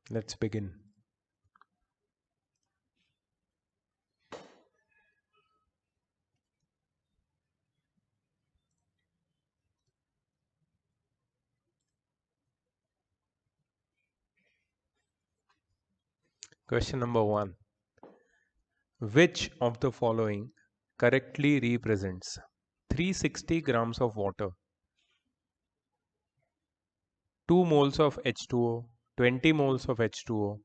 Let's begin. Question number 1. Which of the following correctly represents 360 grams of water, 2 moles of H2O, 20 moles of H2O?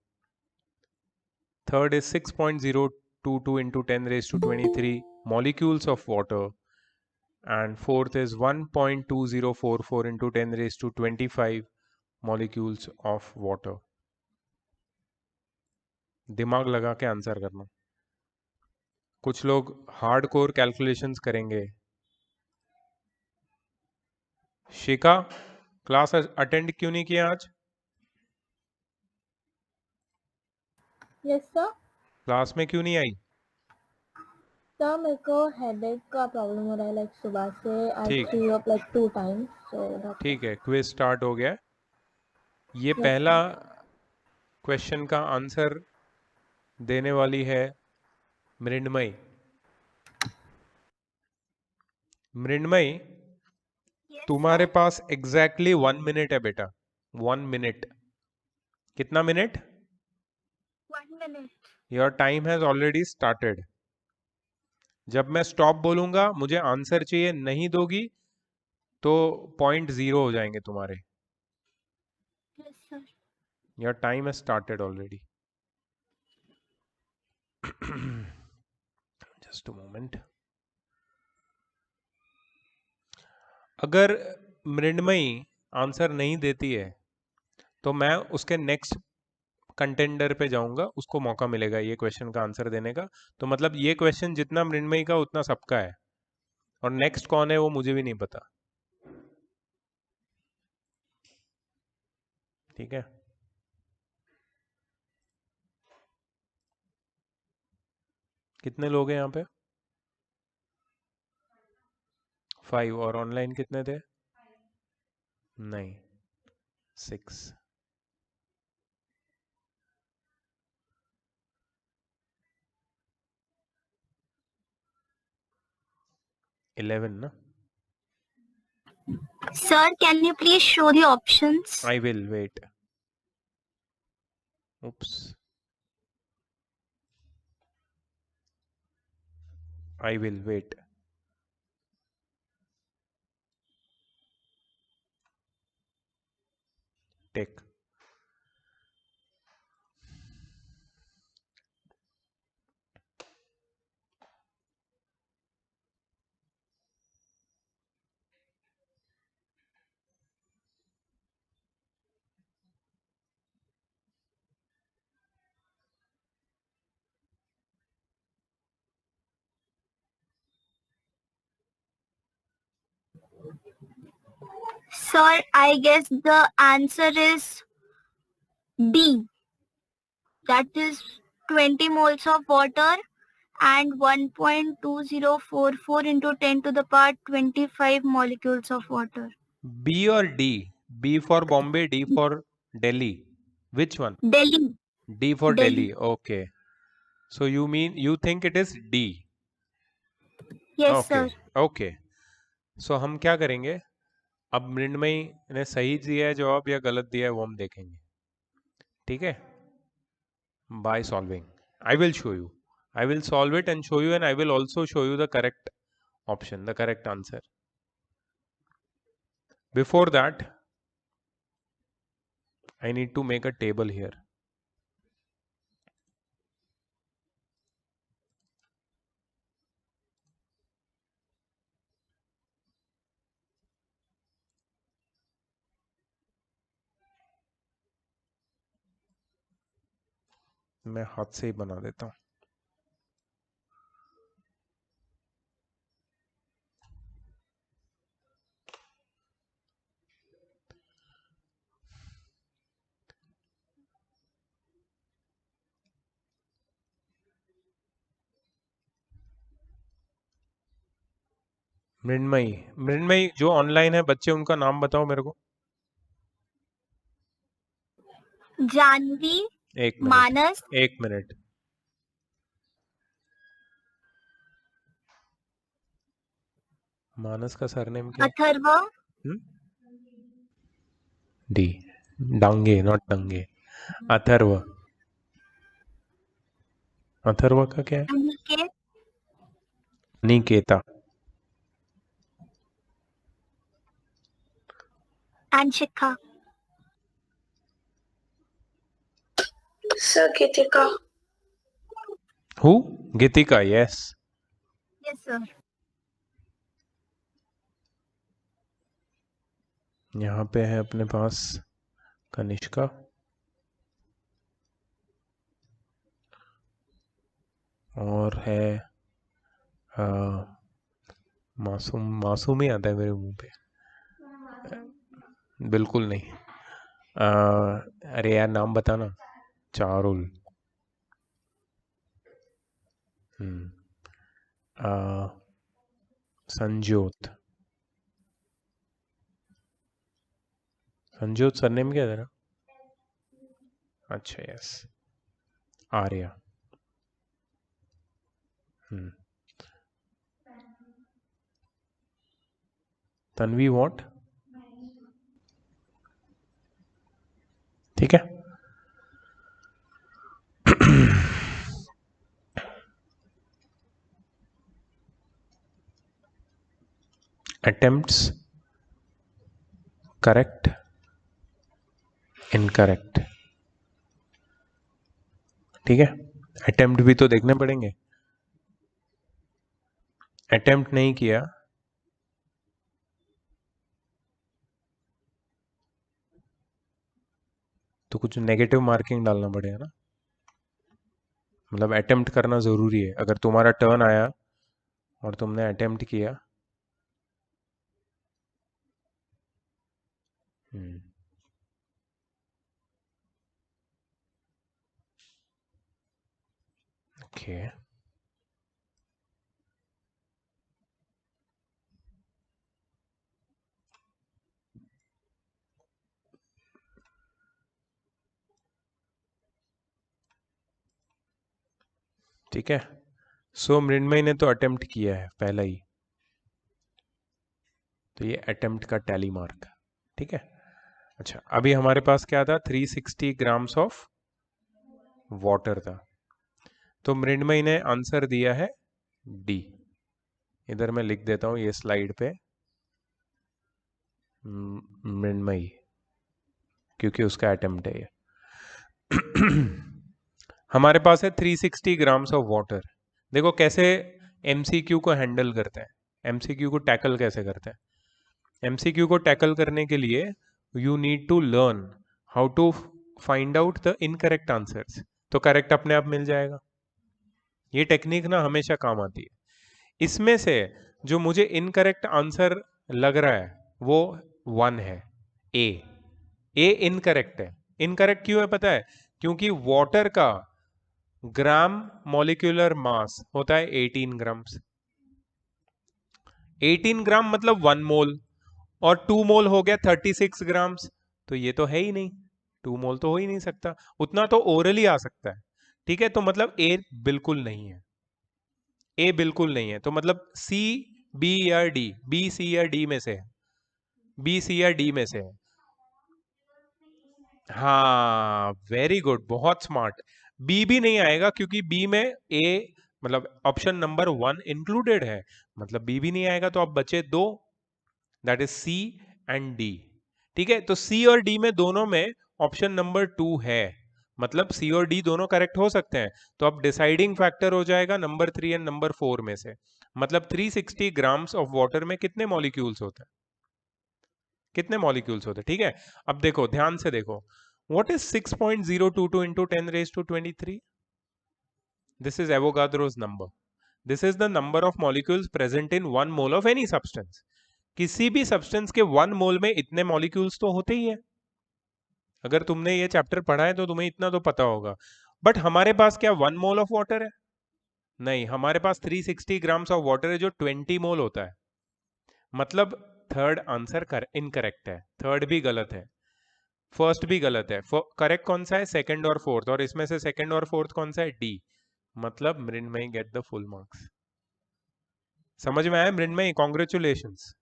Third is 6.022 into 10 raised to 23 molecules of water. And fourth is 1.2044 into 10 raised to 25 molecules of water. दिमाग लगा के answer करना. कुछ लोग hardcore calculations करेंगे. शिखा, class attend क्यों नहीं किया आज? Yes sir. क्लास में क्यों नहीं आई? सर मेरे को हेडेक का प्रॉब्लम हो रहा है, लाइक सुबह से आई ठीक. थ्री अप लाइक 2 टाइम्स, सो ठीक है, क्विज स्टार्ट हो गया. ये Yes, पहला क्वेश्चन का आंसर देने वाली है मृण्मयी. मृण्मयी, तुम्हारे पास एग्जैक्टली 1 मिनट है बेटा. 1 मिनट. कितना minute? 1 minute. Your time has already started. जब मैं स्टॉप बोलूंगा मुझे आंसर चाहिए, नहीं दोगी तो 0.0 हो जाएंगे तुम्हारे. Yes sir. Your time has started already. Just a moment. अगर मृण्मयी आंसर नहीं देती है तो मैं उसके नेक्स्ट कंटेंडर पे जाऊंगा, उसको मौका मिलेगा ये क्वेश्चन का आंसर देने का. तो मतलब ये क्वेश्चन जितना मृण्मयी का उतना सबका है. और नेक्स्ट कौन है वो मुझे भी नहीं पता. ठीक है. कितने लोग हैं यहाँ पे? 5. और ऑनलाइन कितने थे? नहीं, 6. 11 ना? Sir, can you please show the options? I will wait. Oops. I will wait. Take. Sir, I guess the answer is D. That is 20 moles of water and 1.2044 into 10 to the power 25 molecules of water. B or D? B for Bombay, D for Delhi. Which one? Delhi. D for Delhi. Delhi. Okay. So you think it is D? Yes Okay. sir. Okay. So हम क्या करेंगे? अब मृण्मयी ने सही दिया है जवाब या गलत दिया है वो हम देखेंगे. ठीक है? By solving. I will show you. I will solve it and show you, and I will also show you the correct option, the correct answer. Before that, I need to make a table here. मैं हाथ से ही बना देता हूँ. मृण्मयी जो online है बच्चे, उनका नाम बताओ मेरे को. जानवी, एक मिनट, मानस, एक मिनट। मानस का सरनेम क्या है? अथर्व, डी। डांगे, नॉट डंगे। अथर्व। अथर्व का क्या है? Aniket, Niketa. Anshika. Sir Geetika. Who? Geetika, yes. Yes sir. यहाँ पे है अपने पास कनिष्का, और है मासूम। मासूम ही आता है मेरे मुंह पे। बिल्कुल नहीं। अरे यार, नाम बताना। चारुल। संजोत। संजोत सरनेम क्या है तेरा? अच्छा, यस। आर्या। तन्वी वॉट? ठीक है। Attempts, correct, incorrect. ठीक है। अटेम्प्ट भी तो देखने पड़ेंगे। अटेम्प्ट नहीं किया तो कुछ नेगेटिव मार्किंग डालना पड़ेगा ना। मतलब अटेम्प्ट करना ज़रूरी है। अगर तुम्हारा टर्न आया और तुमने अटेम्प्ट किया। ओके। ठीक है। सो मृण्मयी ने तो अटेम्प्ट किया है पहला ही, तो ये अटेम्प्ट का टैली मार्क। ठीक है। अच्छा, अभी हमारे पास क्या था? 360 ग्राम्स ऑफ वाटर था। तो मृण्मयी ने आंसर दिया है डी। इधर मैं लिख देता हूं ये स्लाइड पे, मृण्मयी, क्योंकि उसका अटेम्प्ट है ये। हमारे पास है 360 ग्राम्स ऑफ वाटर। देखो कैसे एमसीक्यू को हैंडल करते हैं, एमसीक्यू को टैकल कैसे करते हैं। एमसीक्यू को टैकल करने के लिए you need to learn how to find out the incorrect answers. तो करेक्ट अपने आप मिल जाएगा। ये टेक्निक ना हमेशा काम आती है। इसमें से जो मुझे इनकरेक्ट आंसर लग रहा है वो 1 है, ए। ए इनकरेक्ट है। इनकरेक्ट क्यों है पता है? क्योंकि वाटर का ग्राम मॉलिक्यूलर मास होता है 18 ग्राम्स। 18 ग्राम मतलब 1 मोल, और 2 मोल हो गया 36 ग्राम्स। तो ये तो है ही नहीं, 2 मोल तो हो ही नहीं सकता। उतना तो ओरली आ सकता है। ठीक है, तो मतलब ए बिल्कुल नहीं है। ए बिल्कुल नहीं है, तो मतलब सी, बी या डी, बी सी या डी में से है, बी सी या डी में से है। हाँ, वेरी गुड, बहुत स्मार्ट। बी भी नहीं आएगा क्योंकि बी में ए, मतलब ऑप्शन नंबर 1 इंक्लूडेड है, मतलब बी भी नहीं आएगा। तो अब बचे दो, that is C and D. ठीक है, तो सी और डी में दोनों में ऑप्शन नंबर 2 है, मतलब सी और डी दोनों करेक्ट हो सकते हैं। तो अब डिसाइडिंग फैक्टर हो जाएगा नंबर 3 एंड नंबर 4 में से। मतलब 360 ग्राम्स ऑफ वाटर में कितने मॉलिक्यूल्स होते हैं? कितने मॉलिक्यूल्स होते हैं? ठीक है। अब देखो, ध्यान से देखो, what is 6.022 into 10⁻23? This is Avogadro's number. This is the number of molecules present in 1 mole of any substance. किसी भी सब्सटेंस के 1 मोल में इतने मॉलिक्यूल्स तो होते ही है। अगर तुमने ये चैप्टर पढ़ा है तो तुम्हें इतना तो पता होगा। बट हमारे पास क्या 1 मोल ऑफ वाटर है? नहीं, हमारे पास 360 ग्राम्स ऑफ वाटर है जो 20 मोल होता है। मतलब थर्ड आंसर इनकरेक्ट है, थर्ड भी गलत है। फर्स्ट भी गलत है। करेक्ट कौन सा है? सेकंड और फोर्थ, और इसमें से सेकंड और फोर्थ कौन सा है? डी। मतलब Mrinmayi get the full marks. समझ में आया मृण्मयी? कॉन्ग्रेचुलेशंस।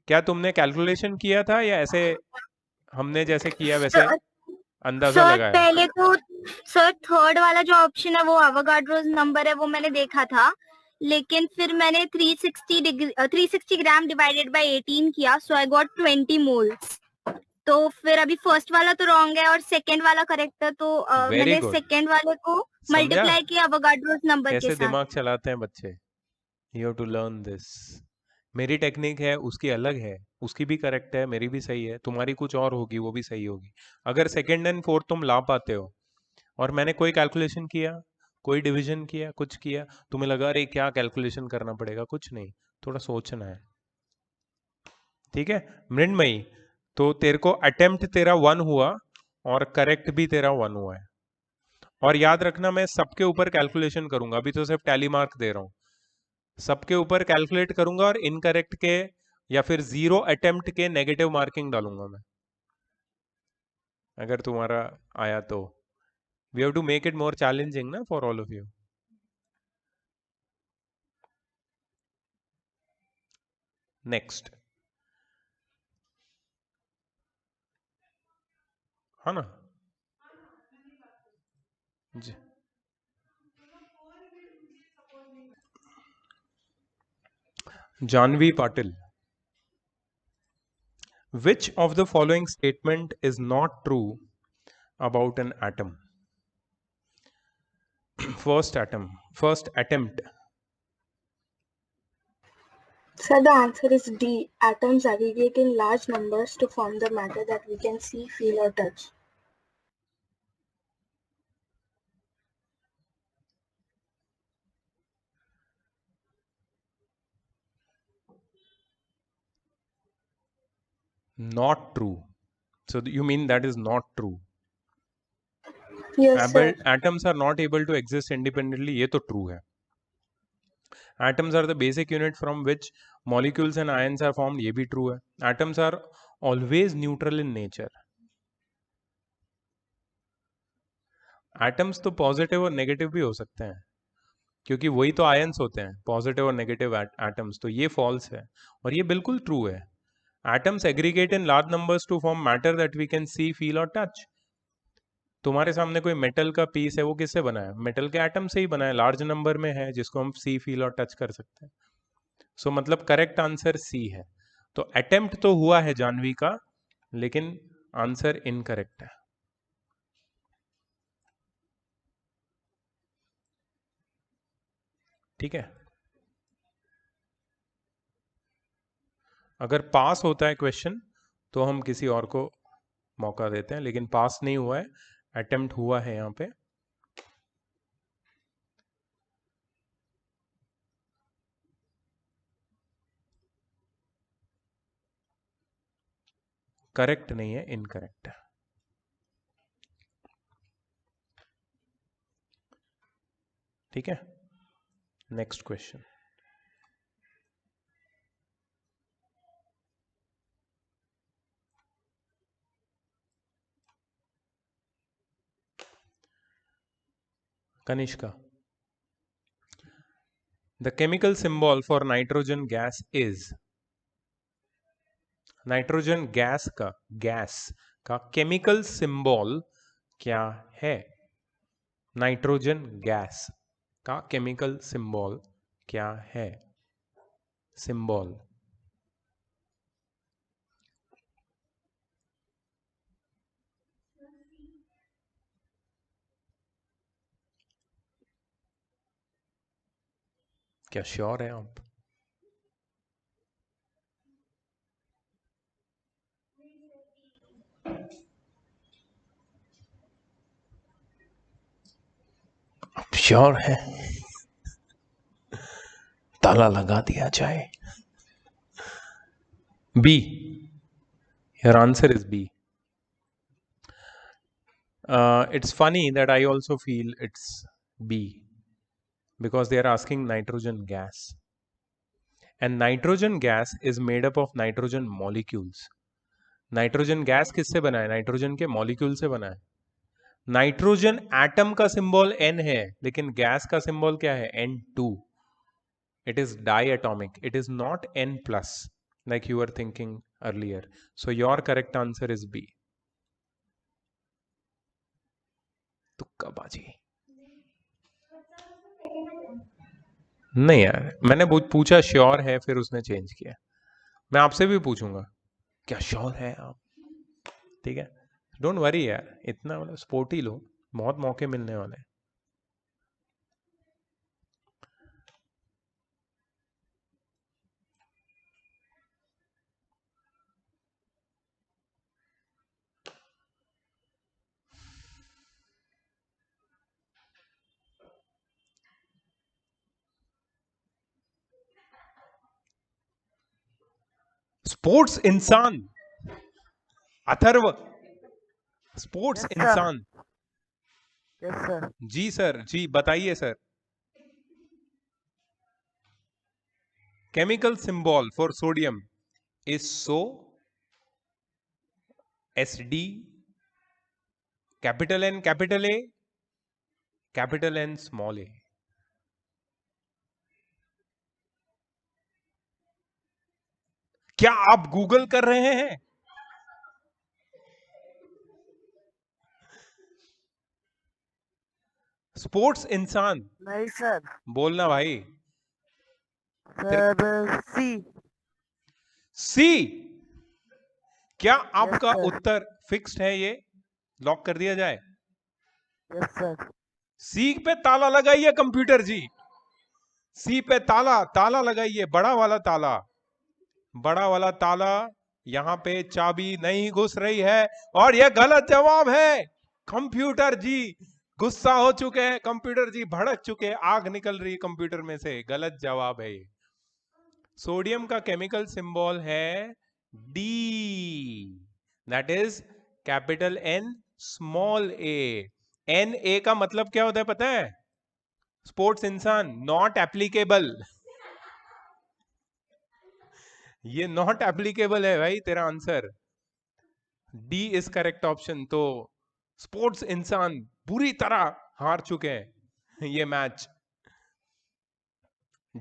क्या तुमने कैलकुलेशन किया था या ऐसे हमने जैसे किया वैसे सर अंदाजा सर, लगाया? पहले तो सर थर्ड वाला जो ऑप्शन है वो एवोगाड्रोस नंबर है, वो मैंने देखा था, लेकिन फिर मैंने 360 ग्राम डिवाइडेड बाय 18 किया, सो आई गॉट 20 मोल्स। तो फिर अभी फर्स्ट वाला तो रॉन्ग है और सेकंड वाला करेक्ट है, तो वेरी मैंने गुड। सेकंड वाले को समझा मल्टीप्लाई किया एवोगाड्रोस नंबर के कैसे साथ। दिमाग चलाते हैं बच्चे? You have to learn this. मेरी टेक्निक है, उसकी अलग है, उसकी भी करेक्ट है, मेरी भी सही है, तुम्हारी कुछ और होगी, वो भी सही होगी। अगर सेकंड एंड फोर्थ तुम ला पाते हो और मैंने कोई कैलकुलेशन किया, कोई डिवीजन किया, कुछ किया, तुम्हें लगा अरे क्या कैलकुलेशन करना पड़ेगा, कुछ नहीं, थोड़ा सोचना है। ठीक है मृण्मयी, तो तेरे को अटेम्प्ट तेरा 1 हुआ और करेक्ट भी तेरा 1 हुआ है। और याद रखना मैं सबके ऊपर कैलकुलेशन करूंगा, अभी तो सिर्फ टैली मार्क दे रहा हूं, सबके ऊपर कैलकुलेट करूंगा और इनकरेक्ट के या फिर 0 अटेम्प्ट के नेगेटिव मार्किंग डालूंगा मैं, अगर तुम्हारा आया तो। We have to make it more challenging ना for all of you. Next, हाँ ना जी। Janvi Patil, which of the following statement is not true about an atom? first attempt. So the answer is D. Atoms aggregate in large numbers to form the matter that we can see, feel or touch. Not true. So you mean that is not true? Yes, sir. Atoms are not able to exist independently, ये तो true है. Atoms are the basic unit from which molecules and ions are formed, ये भी true है. Atoms are always neutral in nature. Atoms तो positive और negative भी हो सकते हैं, क्योंकि वही तो आयंस होते हैं, पॉजिटिव और नेगेटिव एटम्स, तो ये फॉल्स है और ये बिल्कुल ट्रू है. Atoms aggregate in large numbers to form matter that we can see, feel और टच. तुम्हारे सामने कोई मेटल का पीस है, वो किससे बना है? मेटल के एटम से ही बना है, लार्ज नंबर में है, जिसको हम सी, फील और टच कर सकते हैं. सो मतलब करेक्ट आंसर सी है. तो अटेम्प्ट तो हुआ है जानवी का, लेकिन आंसर इनकरेक्ट है. ठीक है, अगर पास होता है क्वेश्चन तो हम किसी और को मौका देते हैं, लेकिन पास नहीं हुआ है, अटेम्प्ट हुआ है यहां पे. करेक्ट नहीं है, इनकरेक्ट है. ठीक है, next question. Kanishka, the chemical symbol for nitrogen gas is. Nitrogen gas का केमिकल सिंबल क्या है? नाइट्रोजन गैस का केमिकल सिंबल क्या है? सिंबल. क्या श्योर है आप? श्योर है? ताला लगा दिया जाए. B. Your answer is B. It's funny that I also feel it's B, because they are asking nitrogen gas, and nitrogen gas is made up of nitrogen molecules. Nitrogen gas किससे बना है? Nitrogen के molecule से बना है। Nitrogen atom का symbol N है, लेकिन गैस का सिंबल क्या है? N2. It is diatomic. It is not N plus like you were thinking earlier. So your correct answer is B. तुक्का बाजी। नहीं यार, मैंने पूछा श्योर है, फिर उसने चेंज किया। मैं आपसे भी पूछूंगा, क्या श्योर है आप? ठीक है, डोंट वरी यार, इतना मतलब स्पोर्टी लो, बहुत मौके मिलने वाले हैं। स्पोर्ट्स इंसान, अथर्व, स्पोर्ट्स Yes, sir. इंसान। Yes, sir. जी सर, जी बताइए sir. Chemical symbol for sodium is so, SD, capital N capital A, capital N small a। क्या आप गूगल कर रहे हैं? स्पोर्ट्स इंसान, नहीं सर। बोलना भाई। सर सी। सी, क्या आपका sir. उत्तर फिक्स्ड है? ये लॉक कर दिया जाए? Yes sir. सी पे ताला लगाइए कंप्यूटर जी, सी पे ताला ताला लगाइए, बड़ा वाला ताला, बड़ा वाला ताला। यहां पे चाबी नहीं घुस रही है और यह गलत जवाब है। कंप्यूटर जी गुस्सा हो चुके हैं, कंप्यूटर जी भड़क चुके हैं, आग निकल रही है कंप्यूटर में से। गलत जवाब है ये। सोडियम का केमिकल सिंबल है D, that is capital N small a। NA का मतलब क्या होता है पता है? स्पोर्ट्स इंसान, नॉट एप्लीकेबल। ये नॉट एप्लीकेबल है भाई तेरा answer. D is correct option. तो स्पोर्ट्स इंसान बुरी तरह हार चुके हैं ये मैच,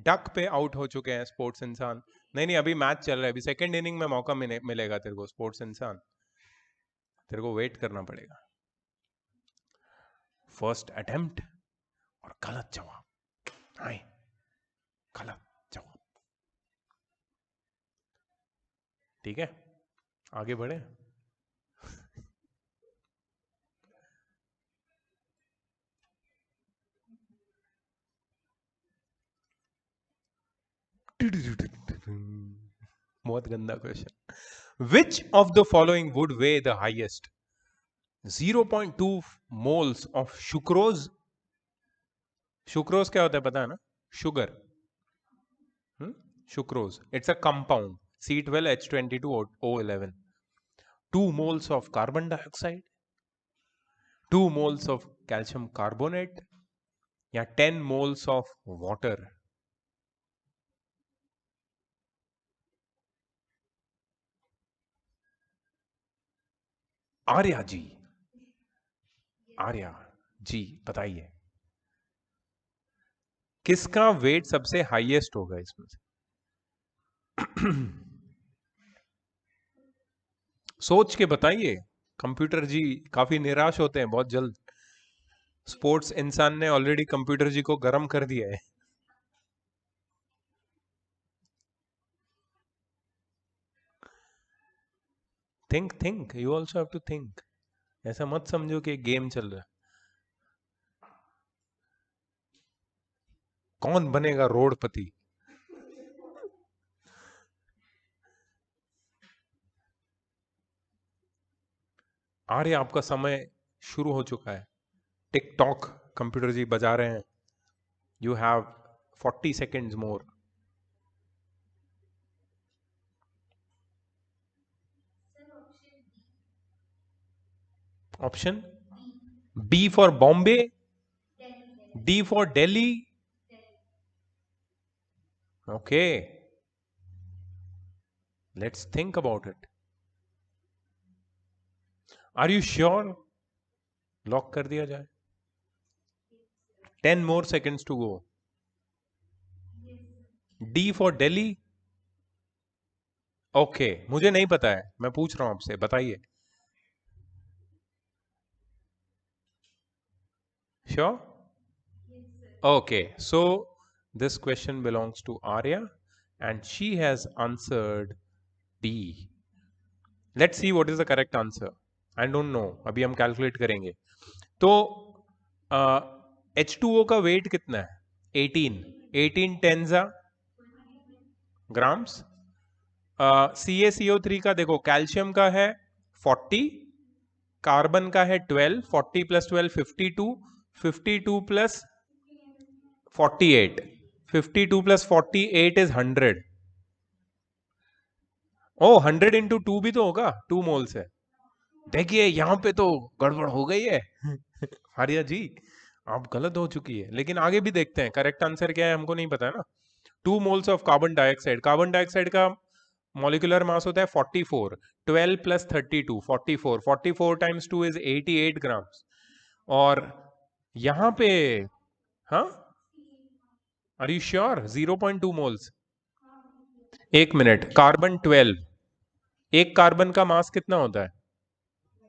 डक पे आउट हो चुके हैं स्पोर्ट्स इंसान। नहीं नहीं, अभी मैच चल रहा है, अभी सेकंड इनिंग में मौका मिलेगा तेरे को स्पोर्ट्स इंसान, तेरे को वेट करना पड़ेगा। फर्स्ट अटेम्प्ट और गलत जवाब, हाय गलत जवाब। ठीक है, आगे बढ़े। बहुत गंदा question. Which of the following would way the highest? 0.2 moles of sucrose. Sucrose क्या होता है पता है ना? Sugar. Sucrose, it's a compound, C12H22O11। 2 moles of carbon dioxide, 2 moles of calcium carbonate, या 10 moles of water। Arya ji, Arya जी बताइए, किसका वेट सबसे हाईएस्ट होगा इसमें से? सोच के बताइए, कंप्यूटर जी काफी निराश होते हैं बहुत जल्द। स्पोर्ट्स इंसान ने ऑलरेडी कंप्यूटर जी को गर्म कर दिया है। Think think, you also have to think. ऐसा मत समझो कि गेम चल रहा है। कौन बनेगा रोडपति? आर्य आपका समय शुरू हो चुका है। टिकटॉक कंप्यूटर जी बजा रहे हैं। You have 40 seconds more. Option B for Bombay, D for Delhi. Okay, let's think about it. Are you sure? Lock कर दिया जाए? 10 more seconds to go. D for Delhi. Okay मुझे नहीं पता है, मैं पूछ रहा हूं आपसे, बताइए. Sure? Okay so this question belongs to Arya and she has answered D. Let's see what is the correct answer. I don't know, अभी हम कैलकुलेट करेंगे. तो H2O का वेट कितना है? 18 टेंजा ग्राम्स. CaCO3 का देखो, कैल्शियम का है 40, कार्बन का है 12, 40 plus 12 52, 52 plus 48, 52 plus 48 is 100. Oh 100 into 2 भी तो होगा, 2 मोल्स है. देखिए यहाँ पे तो गड़बड़ हो गई है. आर्या जी आप गलत हो चुकी है, लेकिन आगे भी देखते हैं करेक्ट आंसर क्या है, हमको नहीं पता है ना. 2 moles of carbon dioxide. Carbon dioxide का मॉलिक्यूलर मास होता है 44, 12 प्लस 32 44, 44 टाइम्स 2 इज 88 ग्राम्स. और यहां पे हाँ, आर यू श्योर? 0.2 मोल्स. एक मिनट, कार्बन 12, एक कार्बन का मास कितना होता है?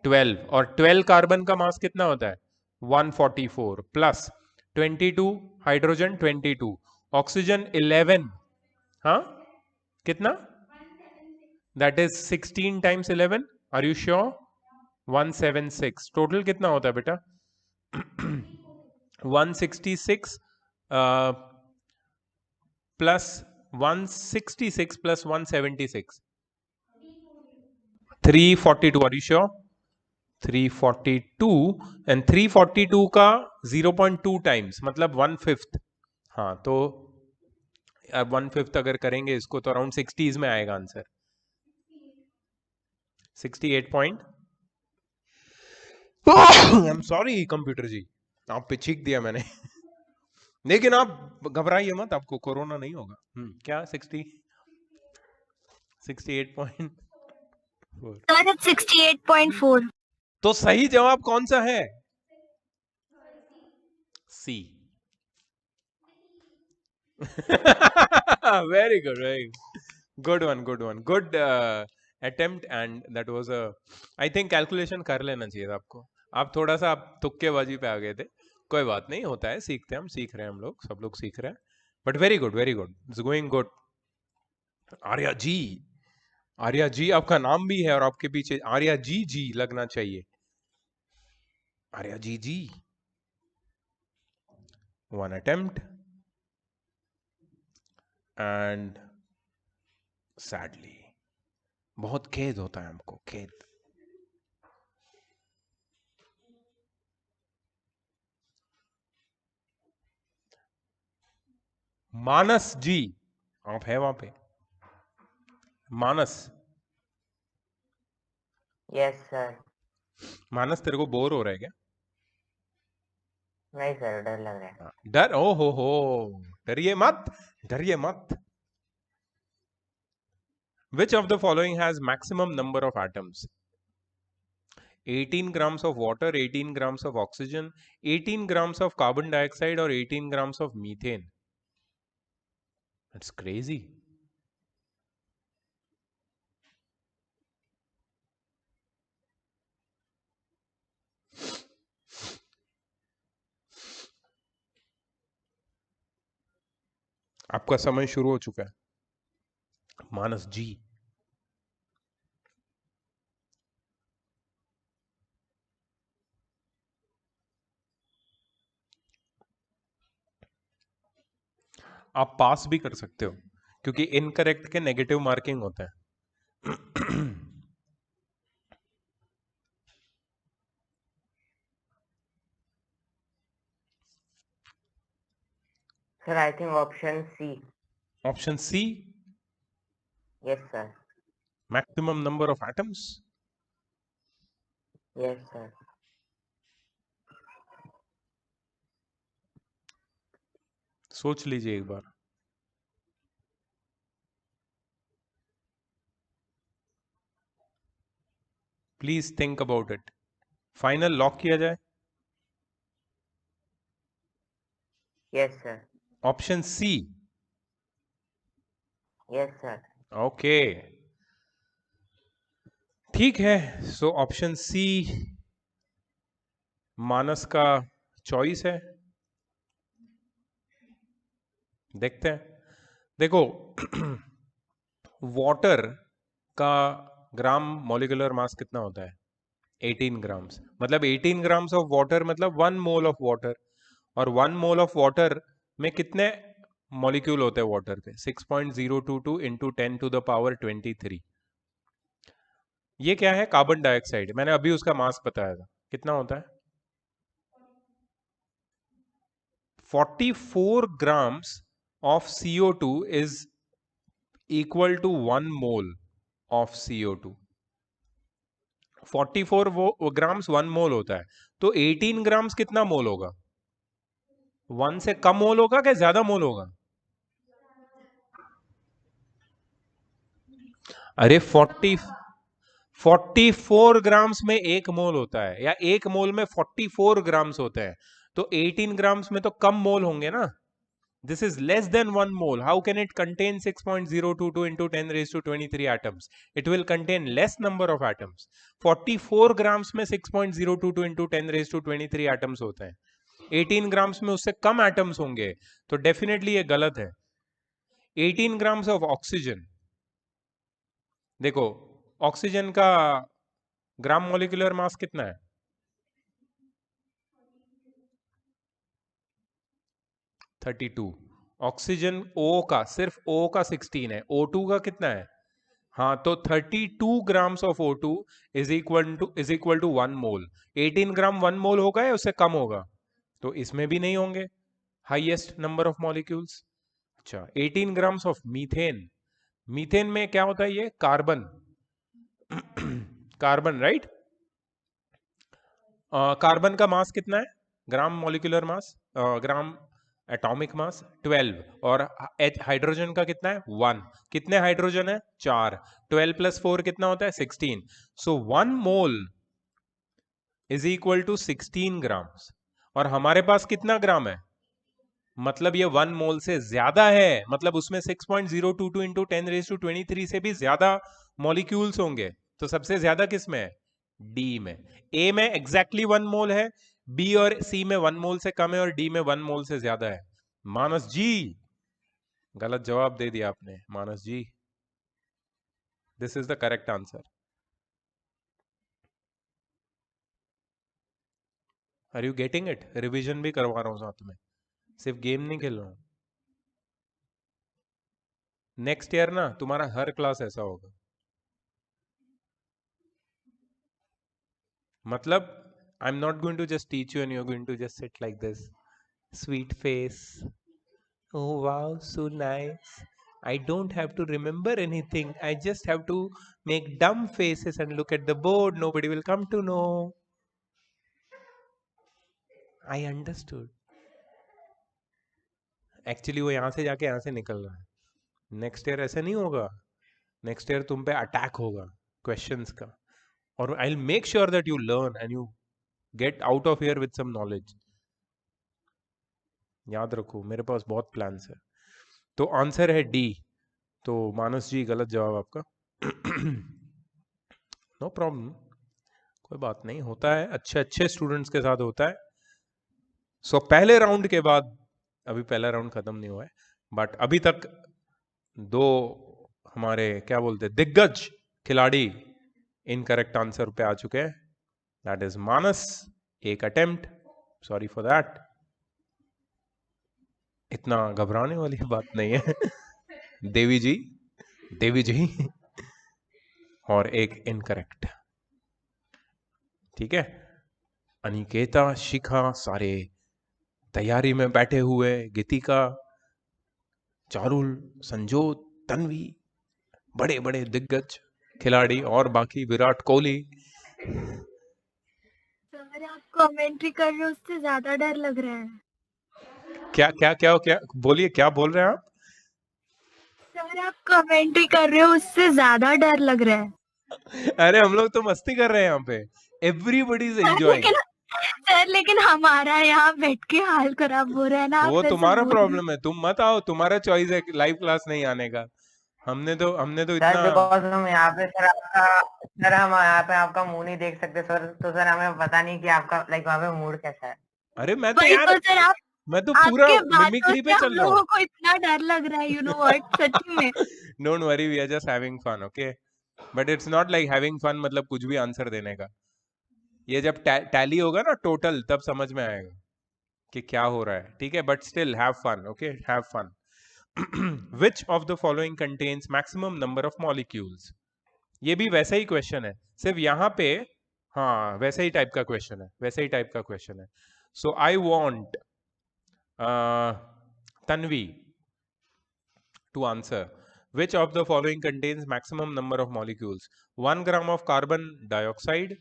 12, और 12 कार्बन का मास कितना होता है? 144 प्लस 22 हाइड्रोजन 22, ऑक्सीजन 11. हाँ कितना? That is 16 times 11. Are you sure? 176. Total कितना होता है बेटा? 166 plus 166 plus 176, 342. Are you sure? 342. And 342 का 0.2 टाइम्स मतलब 1/5. हाँ तो 1/5 अगर करेंगे इसको तो अराउंड 60s में आएगा answer. 68 point. I am sorry computer जी, आप पे छींक दिया मैंने. लेकिन आप घबराइए मत, आपको कोरोना नहीं होगा. क्या 68.4? सर 68.4. तो सही जवाब कौन सा है? C. Very good, very good one, good one, good attempt. And that was a, I think calculation कर लेना चाहिए था आपको. आप थोड़ा सा आप तुक्केबाजी पे आ गए थे. कोई बात नहीं, होता है, सीखते हैं हम, सीख रहे हैं हम लोग, सब लोग सीख रहे हैं. But very good, very good, it's going good. Arya ji, Arya ji आपका नाम भी है और आपके पीछे आर्या जी जी लगना चाहिए. आर्या जी जी. वन अटेम्प्ट एंड सैडली, बहुत खेद होता है हमको, खेद. मानस जी, आप है वहां पे? मानस, यस सर. मानस तेरे को बोर हो रहा है क्या? नहीं सर, डर लग रहा है. डर? ओ हो, डरिए मत, डरिए मत. Which of the following has maximum number of atoms? 18 grams of water, 18 grams of oxygen, 18 grams of carbon dioxide, or 18 grams of methane? That's crazy. आपका समय शुरू हो चुका है मानस जी. आप पास भी कर सकते हो क्योंकि इनकरेक्ट के नेगेटिव मार्किंग होता है. Sir I think option C. Option C, yes sir. Maximum number of atoms. Yes sir. सोच लीजिए एक बार. Please think about it. Final lock किया जाए? Yes, sir. Option C. Yes, sir. Okay, ठीक है। सो ऑप्शन सी मानस का choice है। देखते हैं। देखो वाटर का ग्राम मॉलिक्यूलर मास कितना होता है? 18 ग्राम्स। मतलब 18 ग्राम्स ऑफ वाटर मतलब 1 मोल ऑफ वाटर। और 1 मोल ऑफ वाटर में कितने मॉलिक्यूल होते हैं वाटर पे? 6.022 इंटू 10 टू द पावर 23। ये क्या है? Carbon dioxide. मैंने अभी उसका मास बताया था, कितना होता है? 44 grams of CO2 is equal to 1 mole of CO2। 44 grams 1 मोल होता है, तो 18 ग्राम्स कितना मोल होगा? 1 से कम मोल होगा क्या ज्यादा मोल होगा? अरे 44 ग्राम्स में 1 मोल होता है, या 1 मोल में 44 ग्राम्स होते हैं, तो 18 ग्राम्स में तो कम मोल होंगे ना। This is less than 1 mole. How can it contain 6.022 into 10 raised to 23 atoms? It will contain less number of atoms. 44 grams में 6.022 into 10 raised to 23 atoms होते हैं। 18 ग्राम्स में उससे कम एटम्स होंगे, तो डेफिनेटली ये गलत है। 18 ग्राम्स ऑफ ऑक्सीजन, देखो ऑक्सीजन का ग्राम मॉलिक्यूलर मास कितना है? 32। ऑक्सीजन O का, सिर्फ O का 16 है, O2 का कितना है? हाँ, तो 32 grams of O2 is equal to 1 mole. 18 gram 1 mole होगा या उससे कम होगा? तो इसमें भी नहीं होंगे हाईएस्ट नंबर ऑफ मॉलिक्यूल्स। अच्छा, 18 ग्राम्स ऑफ मीथेन। मीथेन में क्या होता है? ये कार्बन कार्बन, राइट। कार्बन का मास कितना है? ग्राम मॉलिक्यूलर मास, ग्राम एटॉमिक मास 12। और हाइड्रोजन का कितना है? 1। कितने हाइड्रोजन है? 4। 12 प्लस 4 कितना होता है? 16। So 1 mole is equal to 16 grams. और हमारे पास कितना ग्राम है? मतलब ये 1 मोल से ज्यादा है, मतलब उसमें 6.022 इंटू 10 रेज टू 23 से भी ज्यादा मॉलिक्यूल्स होंगे। तो सबसे ज्यादा किस में है? डी में। ए में एग्जैक्टली 1 मोल है, बी और सी में 1 मोल से कम है, और डी में 1 मोल से ज्यादा है। मानस जी गलत जवाब दे दिया आपने। Manas ji, this is the correct answer. Are you getting it? Revision भी करवा रहा हूं साथ में, सिर्फ गेम नहीं खेल रहा हूं। नेक्स्ट ईयर ना तुम्हारा हर क्लास ऐसा होगा। मतलब I am not going to just teach you and you are going to just sit like this sweet face, oh wow, so nice, I don't have to remember anything, I just have to make dumb faces and look at the board, nobody will come to know. I understood. Actually वो यहां से जाके यहां से निकल रहा है। Next year ऐसा नहीं होगा। नेक्स्ट ईयर तुम पे अटैक होगा क्वेश्चंस का, और I will make sure that you learn and you get out of here with some knowledge. याद रखो, मेरे पास बहुत प्लान्स है। तो आंसर है डी। तो मानस जी गलत जवाब आपका। नो प्रॉब्लम, कोई बात नहीं, होता है, अच्छे अच्छे स्टूडेंट्स के साथ होता है। सो पहले राउंड के बाद, अभी पहला राउंड खत्म नहीं हुआ है, बट अभी तक 2 हमारे क्या बोलते हैं दिग्गज खिलाड़ी इनकरेक्ट आंसर पे आ चुके हैं। That is Manas, 1 attempt, sorry for that. इतना घबराने वाली बात नहीं है। देवी जी और 1 इनकरेक्ट। ठीक है, अनिकेता, शिखा सारे तैयारी में बैठे हुए, गीतिका, चारुल, संजोत, तन्वी, बड़े बड़े दिग्गज खिलाड़ी, और बाकी विराट कोहली। सर आप कमेंट्री कर रहे हो उससे ज्यादा डर लग रहा है। क्या क्या क्या क्या बोलिए, क्या बोल रहे हैं आप? सर आप कमेंट्री कर रहे हो उससे ज्यादा डर लग रहा है। अरे हम लोग तो मस्ती कर रहे हैं यहाँ पे, एवरीबडी इज एंजॉयिंग। लेकिन सर लेकिन हमारा यहाँ बैठ के हाल खराब हो रहा है ना, आप वो वैसे तुम्हारा बोल रहे प्रॉब्लम है, तुम मत आओ, तुम्हारा चॉइस है लाइव क्लास नहीं आने का। हमने तो सर इतना बिकॉज हम यहाँ पे सर हम यहाँ पे आपका मुंह नहीं देख सकते सर, तो सर हमें पता नहीं कि आपका लाइक वहाँ पे मूड कैसा है। अरे मैं तो वही यार तो सर, मैं तो पूरा आपके बातों मिमिक्री से पे हम चल रहा हूँ। लोगों को इतना डर लग रहा है, यू नो व्हाट, सच्ची में। Don't worry, we are just having fun, okay, but it's not like having fun मतलब कुछ भी आंसर देने का। ये जब टैली होगा ना टोटल, तब समझ में आएगा कि क्या हो रहा है, ठीक है, but still have fun, okay, have fun. Which of the following contains maximum number of molecules? ये भी वैसा ही क्वेश्चन है, सिर्फ यहाँ पे हाँ वैसे ही टाइप का क्वेश्चन है, वैसे ही टाइप का क्वेश्चन है। So I want Tanvi to answer. Which of the following contains maximum number of molecules? 1 gram of carbon dioxide,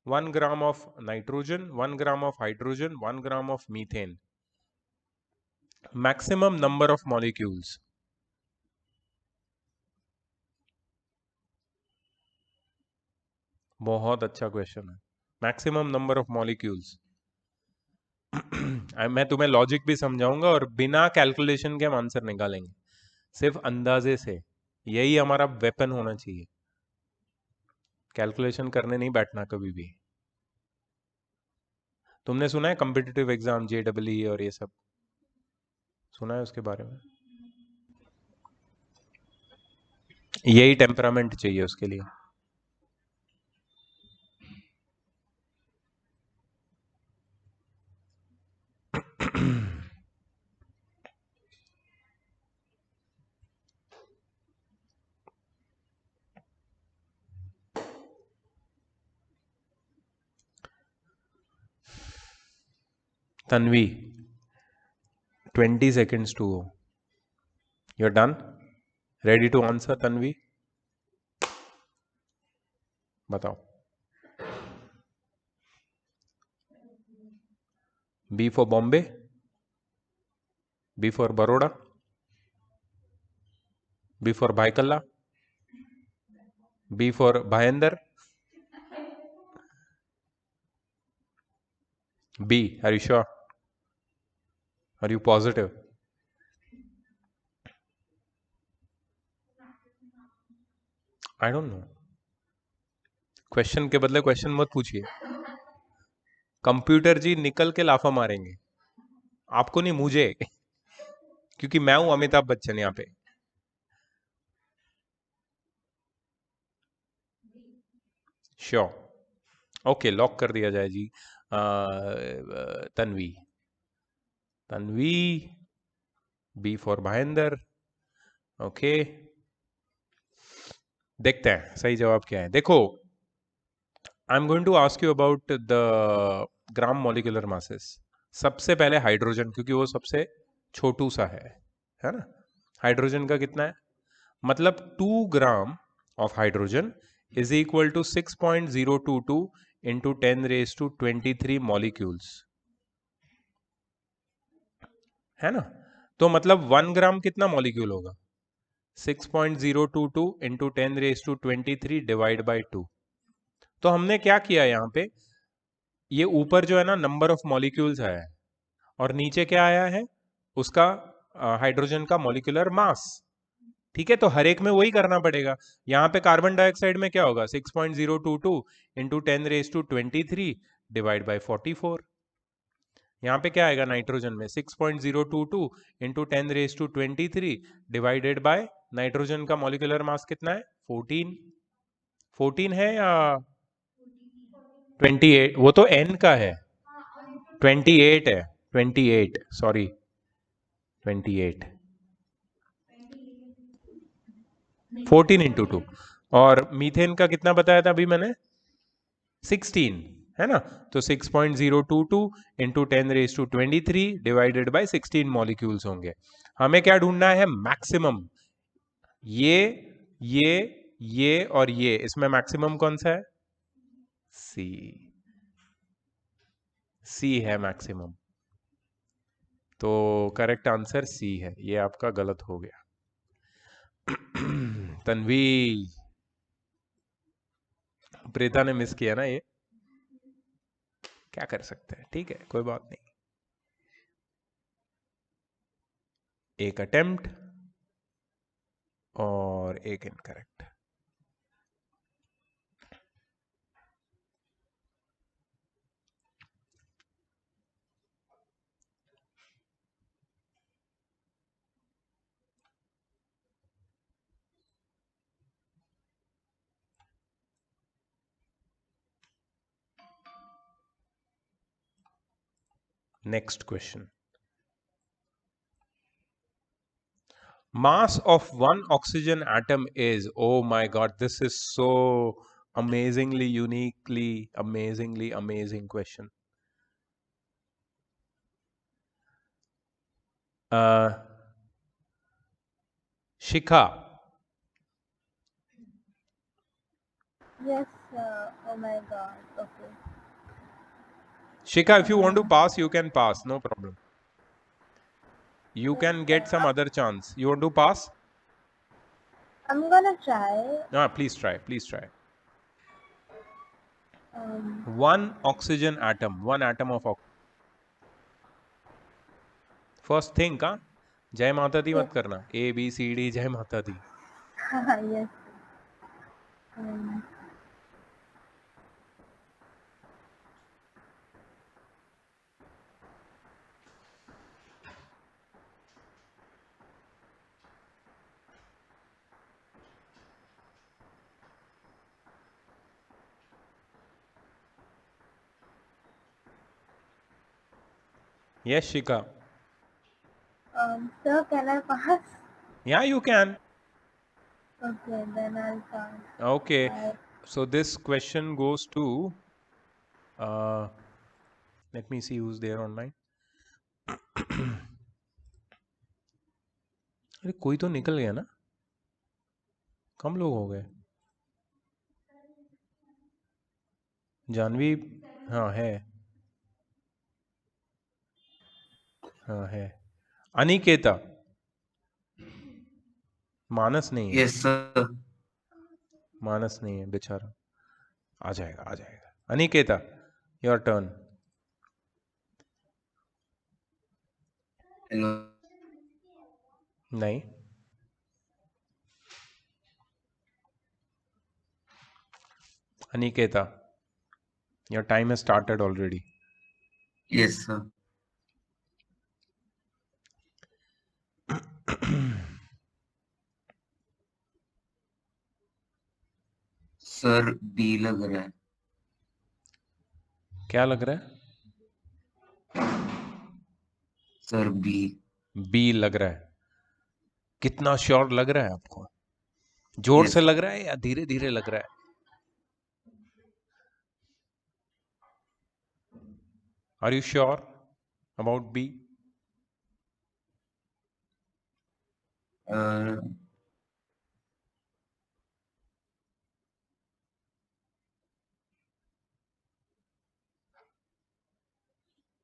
1 gram of nitrogen, 1 gram of hydrogen, 1 gram of methane. Maximum number of molecules. बहुत अच्छा question है, maximum number of molecules. मैं तुम्हें logic भी समझाऊंगा और बिना calculation के हम आंसर निकालेंगे, सिर्फ अंदाजे से। यही हमारा वेपन होना चाहिए, कैलकुलेशन करने नहीं बैठना कभी भी। तुमने सुना है कॉम्पिटिटिव एग्जाम JEE और ये सब सुना है उसके बारे में? यही टेम्परामेंट चाहिए उसके लिए। Tanvi, 20 seconds to go. You're done? Ready to answer, Tanvi? बताओ। B for Bombay, B for Baroda, B for Bhaikalla, B for Bhayandar. B, are you sure? Are you positive? I don't know. Question के बदले question मत पूछिए, computer जी निकल के लाफा मारेंगे, आपको नहीं मुझे, क्योंकि मैं हूं अमिताभ बच्चन यहाँ पे। श्योर, ओके, लॉक कर दिया जाए जी। Tanvi, Tanvi, B for Bhayandar, okay. देखते हैं सही जवाब क्या है। देखो, I am going to ask you about the gram molecular masses. सबसे पहले हाइड्रोजन, क्योंकि वो सबसे छोटू सा है ना। हाइड्रोजन का कितना है? मतलब 2 gram of hydrogen is equal to 6.022 into 10⁻23 molecules, है ना। तो मतलब 1 ग्राम कितना मॉलिक्यूल होगा? 6.022 इंटू 10⁻23 डिवाइड बाई 2। तो हमने क्या किया यहाँ पे, ये ऊपर जो है ना नंबर ऑफ मॉलिक्यूल्स आया है, और नीचे क्या आया है? उसका हाइड्रोजन का मॉलिक्यूलर मास, ठीक है। तो हर एक में वही करना पड़ेगा। यहाँ पे कार्बन डाइऑक्साइड में क्या होगा? 6.022 इंटू 10⁻23 डिवाइड बाई 44। यहाँ पे क्या आएगा नाइट्रोजन में? 6.022 इंटू 10⁻23 डिवाइडेड बाय नाइट्रोजन का मॉलिक्यूलर मास कितना है? 14 है या 28? वो तो N का है, 28 है, 28, सॉरी 28, 14 इंटू 2। और मीथेन का कितना बताया था अभी मैंने? 16, है ना। तो 6.022 इंटू 10⁻23 डिवाइडेड बाय 16 मॉलिक्यूल्स होंगे। हमें क्या ढूंढना है? मैक्सिमम। ये और ये, इसमें मैक्सिमम कौन सा है? सी है मैक्सिमम। तो करेक्ट आंसर सी है, ये आपका गलत हो गया। तन्वी, प्रीता ने मिस किया ना ये। क्या कर सकते हैं, ठीक है, कोई बात नहीं. एक अटेम्प्ट और एक incorrect. Next question. Mass of one oxygen atom is, oh my god, this is so amazingly, uniquely, amazingly amazing question. Shikha, Yes, oh my god. Okay. Shikha, if you want to pass, you can pass, no problem. You can get some other chance. You want to pass? I'm gonna try. Please try, please try. Um, One oxygen atom, one atom of oxygen. First think, हाँ, जय माता दी मत करना. A, B, C, D, जय माता दी. yes. Um, Yes, Shikha. Sir, can I pass? Yeah, you can. Okay, then I'll pass. Okay. So this question goes to, let me see who's there online. अरे कोई तो निकल गया ना, कम लोग हो गए. जानवी, हाँ है, हाँ है. अनिकेता, मानस नहीं है. Yes sir. मानस नहीं है बेचारा. आ जाएगा, आ जाएगा. Aniketa, your turn. हेलो. नहीं. Aniketa, your time has started already. Yes sir. Sir B लग रहा है. क्या लग रहा है? Sir B. बी लग रहा है. कितना श्योर लग रहा है आपको? जोर Yes. से लग रहा है या धीरे धीरे लग रहा है? Are you sure about B?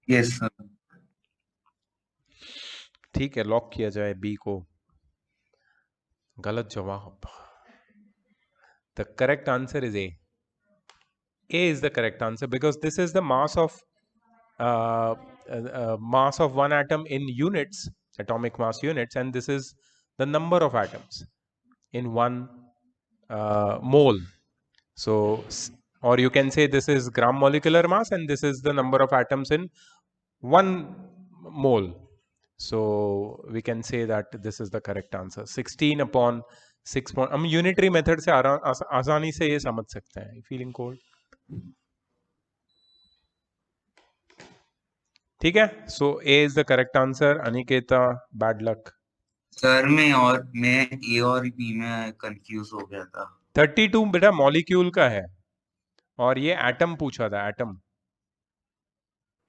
Yes sir. ठीक है, लॉक किया जाए बी को. गलत जवाब. The correct answer is A. A is the correct answer because this is the mass of one atom in units, atomic mass units, and this is the number of atoms in one mole. So, or you can say this is gram molecular mass, and this is the number of atoms in one mole. So we can say that this is the correct answer. 16 upon 6. हम unitary method से आसानी से ये समझ सकते हैं. Feeling cold? ठीक है. So A is the correct answer. Aniketa, bad luck. Sir मैं ए और बी में कंफ्यूज हो गया था. 32 बेटा मॉलिक्यूल का है और ये एटम पूछा था, एटम.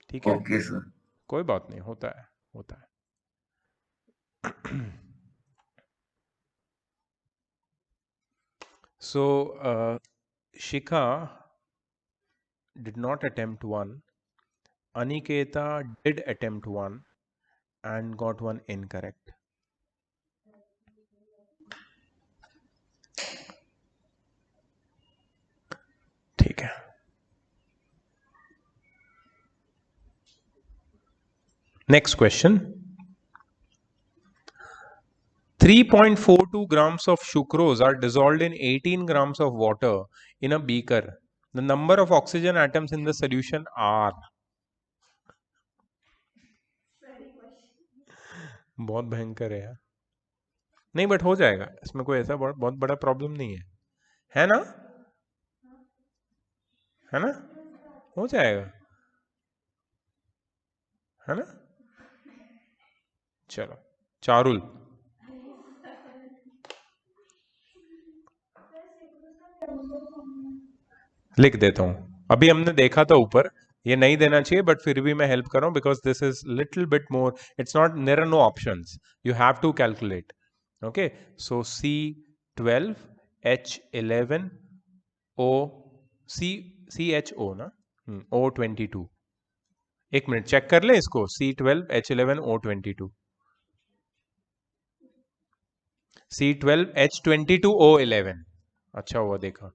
ठीक है, ओके सर. कोई बात नहीं, होता है, होता है. So Shikha did not attempt one. Aniketa did attempt one and got one incorrect. ठीक है. Next question. 3.42 grams of sucrose are dissolved in 18 grams of water in a beaker. The number of oxygen atoms in the solution are. बहुत भयंकर है यार. नहीं, but हो जाएगा, इसमें कोई ऐसा बहुत बड़ा प्रॉब्लम नहीं है ना? है ना? हो जाएगा, है ना? चलो, चारुल. लिख देता हूं. अभी हमने देखा था ऊपर, ये नहीं देना चाहिए, बट फिर भी मैं हेल्प कर रहा हूं because this is little bit more. It's not, there are no options, you have to calculate. Okay, so C12H11O, CHO ना, O22. एक मिनट चेक कर ले इसको. C12H11O22, C12H22O11. अच्छा हुआ देखा,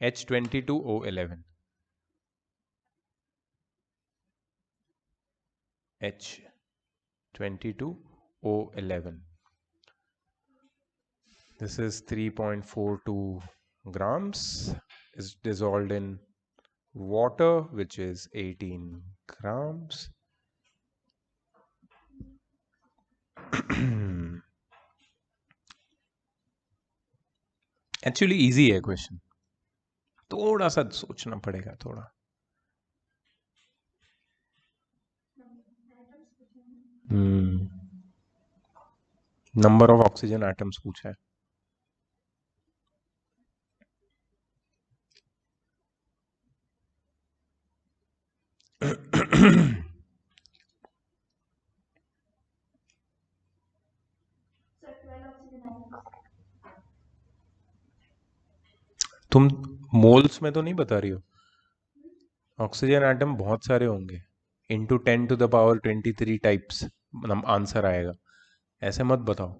H22O11, H22O11. This is 3.42 grams, is dissolved in water, which is 18 grams. Actually easy है question, थोड़ा सा सोचना पड़ेगा थोड़ा. नंबर ऑफ ऑक्सीजन एटम्स पूछा है. तुम मोल्स में तो नहीं बता रही हो? ऑक्सीजन एटम बहुत सारे होंगे, इंटू 10⁻23 टाइप्स आंसर आएगा. ऐसे मत बताओ.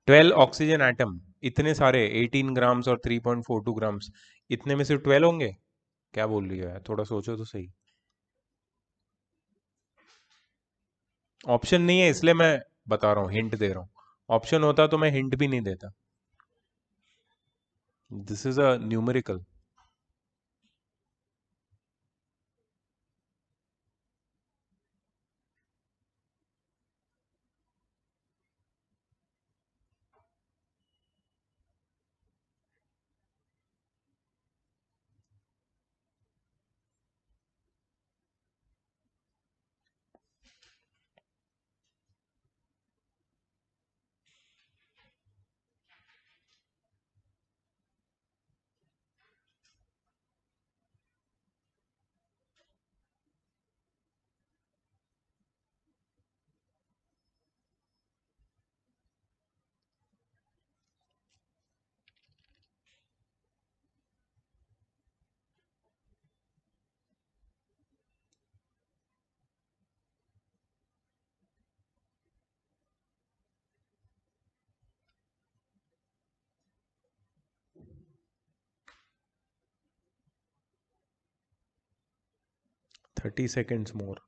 12 ऑक्सीजन एटम, इतने सारे, 18 ग्राम्स और 3.42 ग्राम्स, इतने में से 12 होंगे? क्या बोल रही हो यार, थोड़ा सोचो तो सही. ऑप्शन नहीं है इसलिए मैं बता रहा हूँ, हिंट दे रहा हूँ. ऑप्शन होता तो मैं हिंट भी नहीं देता. This is a numerical. Thirty seconds more.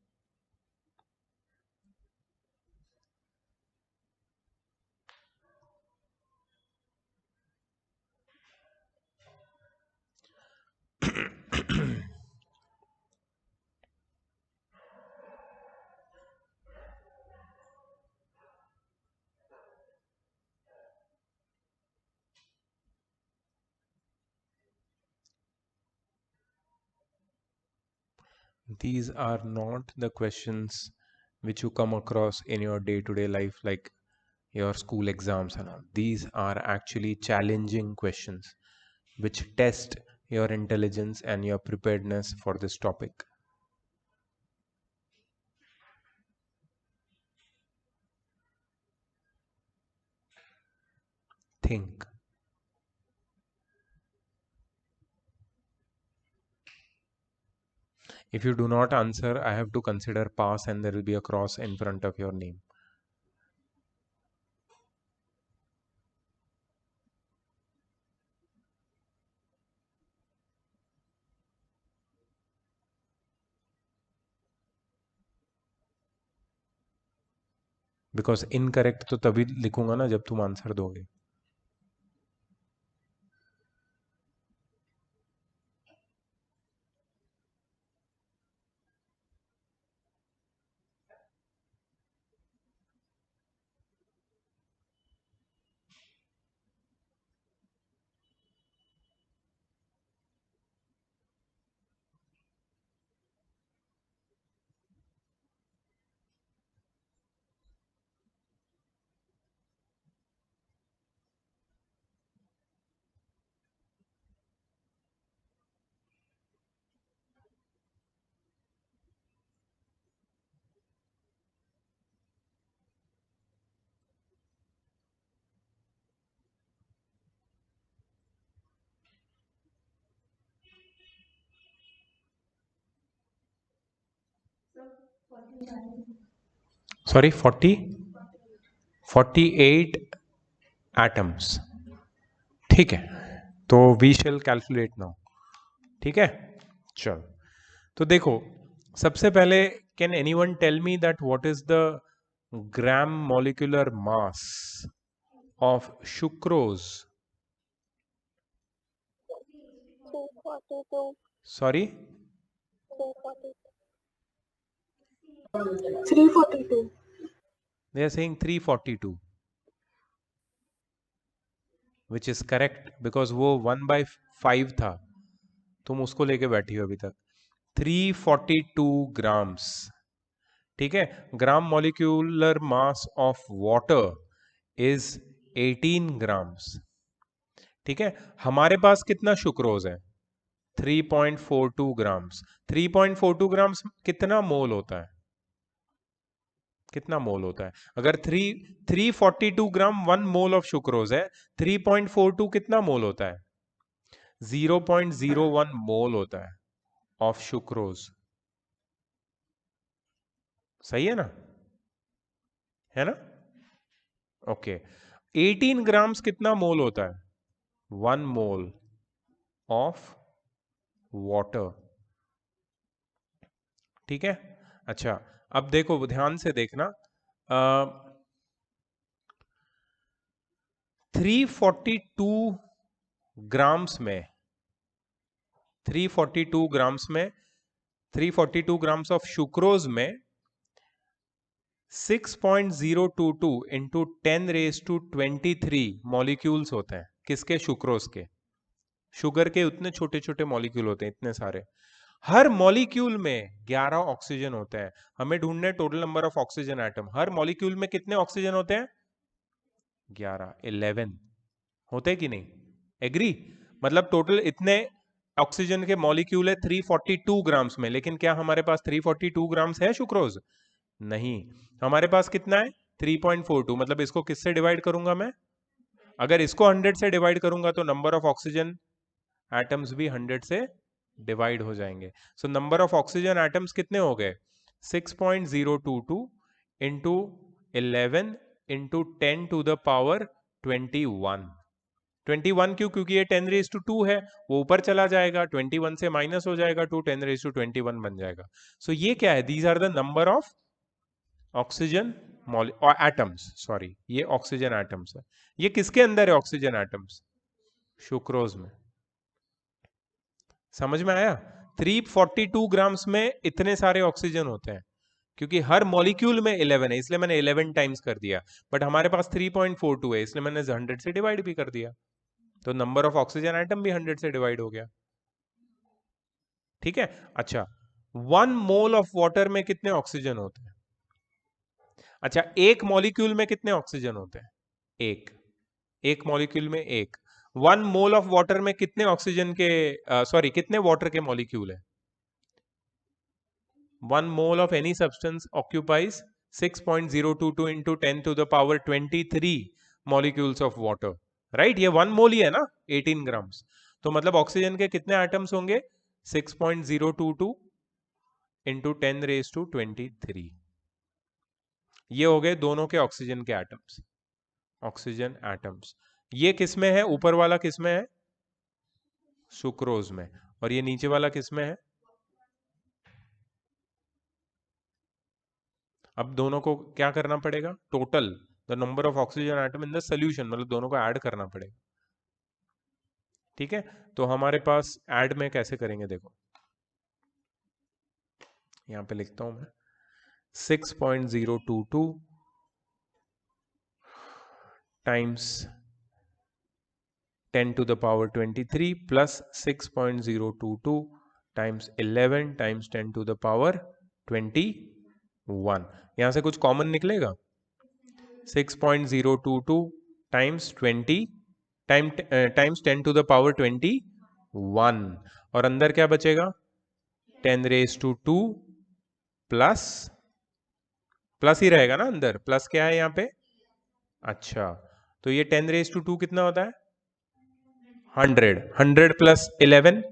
These are not the questions which you come across in your day-to-day life, like your school exams and all. These are actually challenging questions which test your intelligence and your preparedness for this topic. Think. If you do not answer, I have to consider pass and there will be a cross in front of your name. Because incorrect तो तभी लिखूंगा ना जब तुम answer दोगे. Sorry 48 atoms. ठीक है, तो वी शेल कैलकुलेट नाउ. ठीक है, चलो. तो देखो, सबसे पहले can anyone tell me that what is the gram molecular mass of sucrose? 342. Sorry, 342. they are saying 342, which is correct because वो 1/5 था. तुम उसको लेके बैठी हो अभी तक. 342 ग्राम्स. ठीक है, ग्राम molecular mass of water is 18 grams. ठीक है, हमारे पास कितना सुक्रोज है? 3.42 ग्राम्स. 3.42 ग्राम्स कितना मोल होता है? कितना मोल होता है? अगर 342 ग्राम 1 मोल ऑफ सुक्रोज है, 3.42 कितना मोल होता है? 0.01 मोल होता है ऑफ सुक्रोज. सही है ना? है ना? ओके. 18 ग्राम्स कितना मोल होता है? 1 मोल ऑफ वाटर. ठीक है, अच्छा. अब देखो, ध्यान से देखना. 342 ग्राम्स में 342 ग्राम्स में 342 ग्राम्स ऑफ सुक्रोज में 6.022 इंटू 10⁻23 मॉलिक्यूल्स होते हैं. किसके? सुक्रोज के. शुगर के उतने छोटे छोटे मॉलिक्यूल होते हैं, इतने सारे. हर मॉलिक्यूल में 11 ऑक्सीजन होते हैं. हमें ढूंढना है total number of oxygen atom. Her molecule में कितने ऑक्सीजन होते हैं? 11 होते हैं कि नहीं? एग्री? मतलब टोटल इतने ऑक्सीजन के मॉलिक्यूल है 342 ग्राम्स में. लेकिन क्या हमारे पास 342 ग्राम्स है सुक्रोज? नहीं. हमारे पास कितना है? 3.42. मतलब इसको किससे डिवाइड करूंगा मैं? अगर इसको 100 से डिवाइड करूंगा तो नंबर ऑफ ऑक्सीजन एटम्स भी 100 से डिवाइड हो जाएंगे. So number of oxygen atoms कितने हो गए? 6.022 into 11 into 10 to the power 21. 21 क्यों? क्योंकि ये 10⁻²है, वो ऊपर चला जाएगा, 21 से माइनस हो जाएगा, 2 10⁻21 बन जाएगा. सो ये क्या है? These are the number of oxygen atoms. Sorry, ये ऑक्सीजन एटम्स है. ये किसके अंदर है ऑक्सीजन एटम्स? सुक्रोज में. समझ में आया? 342 ग्राम्स में इतने सारे ऑक्सीजन होते हैं क्योंकि हर मॉलिक्यूल में 11 है, इसलिए मैंने 11 टाइम्स कर दिया. बट हमारे पास 3.42 है, इसलिए मैंने 100 से डिवाइड भी कर दिया. तो नंबर ऑफ ऑक्सीजन एटम भी 100 से डिवाइड हो गया. ठीक है, अच्छा. 1 मोल ऑफ वाटर में कितने ऑक्सीजन होते हैं? अच्छा, एक मॉलिक्यूल में कितने ऑक्सीजन होते हैं? एक मॉलिक्यूल में एक. 1 मोल ऑफ वाटर में कितने ऑक्सीजन के सॉरी कितने वाटर के मॉलिक्यूल है? 1 mole of any substance occupies 6.022 into 10 to the power 23 molecules of water. Right, ये 1 मोल ही है ना, 18 ग्राम्स. तो मतलब ऑक्सीजन के कितने एटम्स होंगे? 6.022 इंटू 10⁻23. ये हो गए दोनों के ऑक्सीजन के एटम्स. Oxygen atoms. ये किस में है? ऊपर वाला किस में है? सुक्रोज में. और ये नीचे वाला किस में है? अब दोनों को क्या करना पड़ेगा, total the number of oxygen atom in the solution, मतलब दोनों को ऐड करना पड़ेगा। ठीक है, तो हमारे पास ऐड में कैसे करेंगे, देखो यहां पे लिखता हूं मैं 6.022 times 10 to the power 23 plus 6.022 times 11 times 10 to the power 21। यहां से कुछ कॉमन निकलेगा, 6.022 times 20 times 10 to the power 21, और अंदर क्या बचेगा 10 raised to 2 प्लस प्लस ही रहेगा ना अंदर, प्लस क्या है यहाँ पे, अच्छा तो ये 10 raised to 2 कितना होता है 100, 100 प्लस 11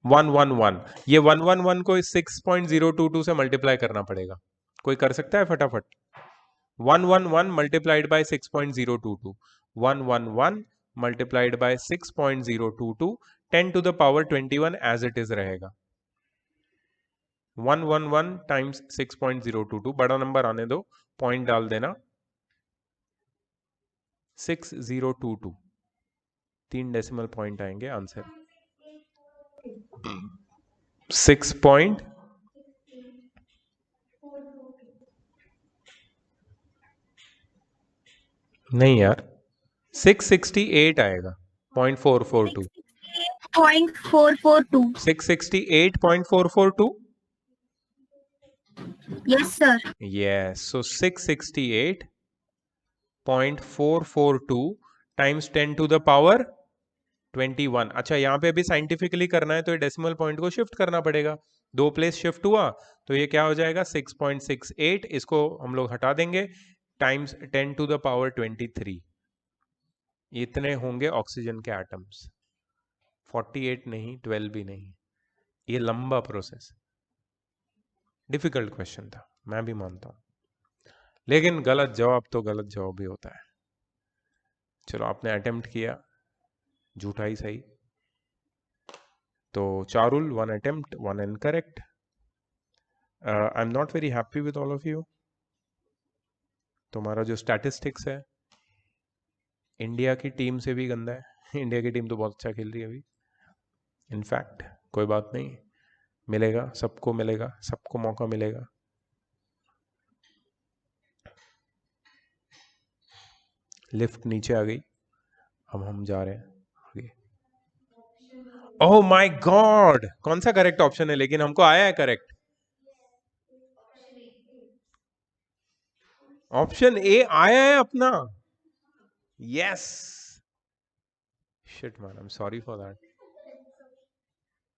111, ये 111 को 6.022 से मल्टीप्लाई करना पड़ेगा, कोई कर सकता है फटाफट, 111 multiplied by 6.022, 111 multiplied by 6.022, 10 to the power 21 as it is रहेगा, 111 टाइम्स 6.022, बड़ा नंबर आने दो, पॉइंट डाल देना, 6022, 3 डेसिमल पॉइंट आएंगे आंसर, 6 पॉइंट नहीं यार 668 आएगा, 0.442, 0.442। 668.442, yes sir. yes, so 668.442 times 10 to the power 21। अच्छा यहाँ पे भी साइंटिफिकली करना है तो ये डेसिमल पॉइंट को शिफ्ट करना पड़ेगा, 2 प्लेस शिफ्ट हुआ तो ये क्या हो जाएगा 6.68, इसको हम लोग हटा देंगे, टाइम्स 10 to the power 23, इतने होंगे ऑक्सीजन के एटम्स, 48 नहीं 12 भी नहीं, ये लंबा प्रोसेस, डिफिकल्ट क्वेश्चन था मैं भी मानता हूं, लेकिन गलत जवाब तो गलत जवाब ही होता है। चलो आपने अटेम्प्ट किया, झूठा ही सही, तो Charul 1 attempt 1 incorrect. I am not very happy with all of you. तुम्हारा जो स्टैटिस्टिक्स है इंडिया की टीम से भी गंदा है, इंडिया की टीम तो बहुत अच्छा खेल रही है अभी, इनफैक्ट कोई बात नहीं, मिलेगा सबको, मिलेगा सबको मौका मिलेगा। लिफ्ट नीचे आ गई, अब हम जा रहे हैं आगे। ओह माय गॉड, कौन सा करेक्ट ऑप्शन है, लेकिन हमको आया है करेक्ट, ऑप्शन ए आया है अपना, yes, shit man, I am sorry for that,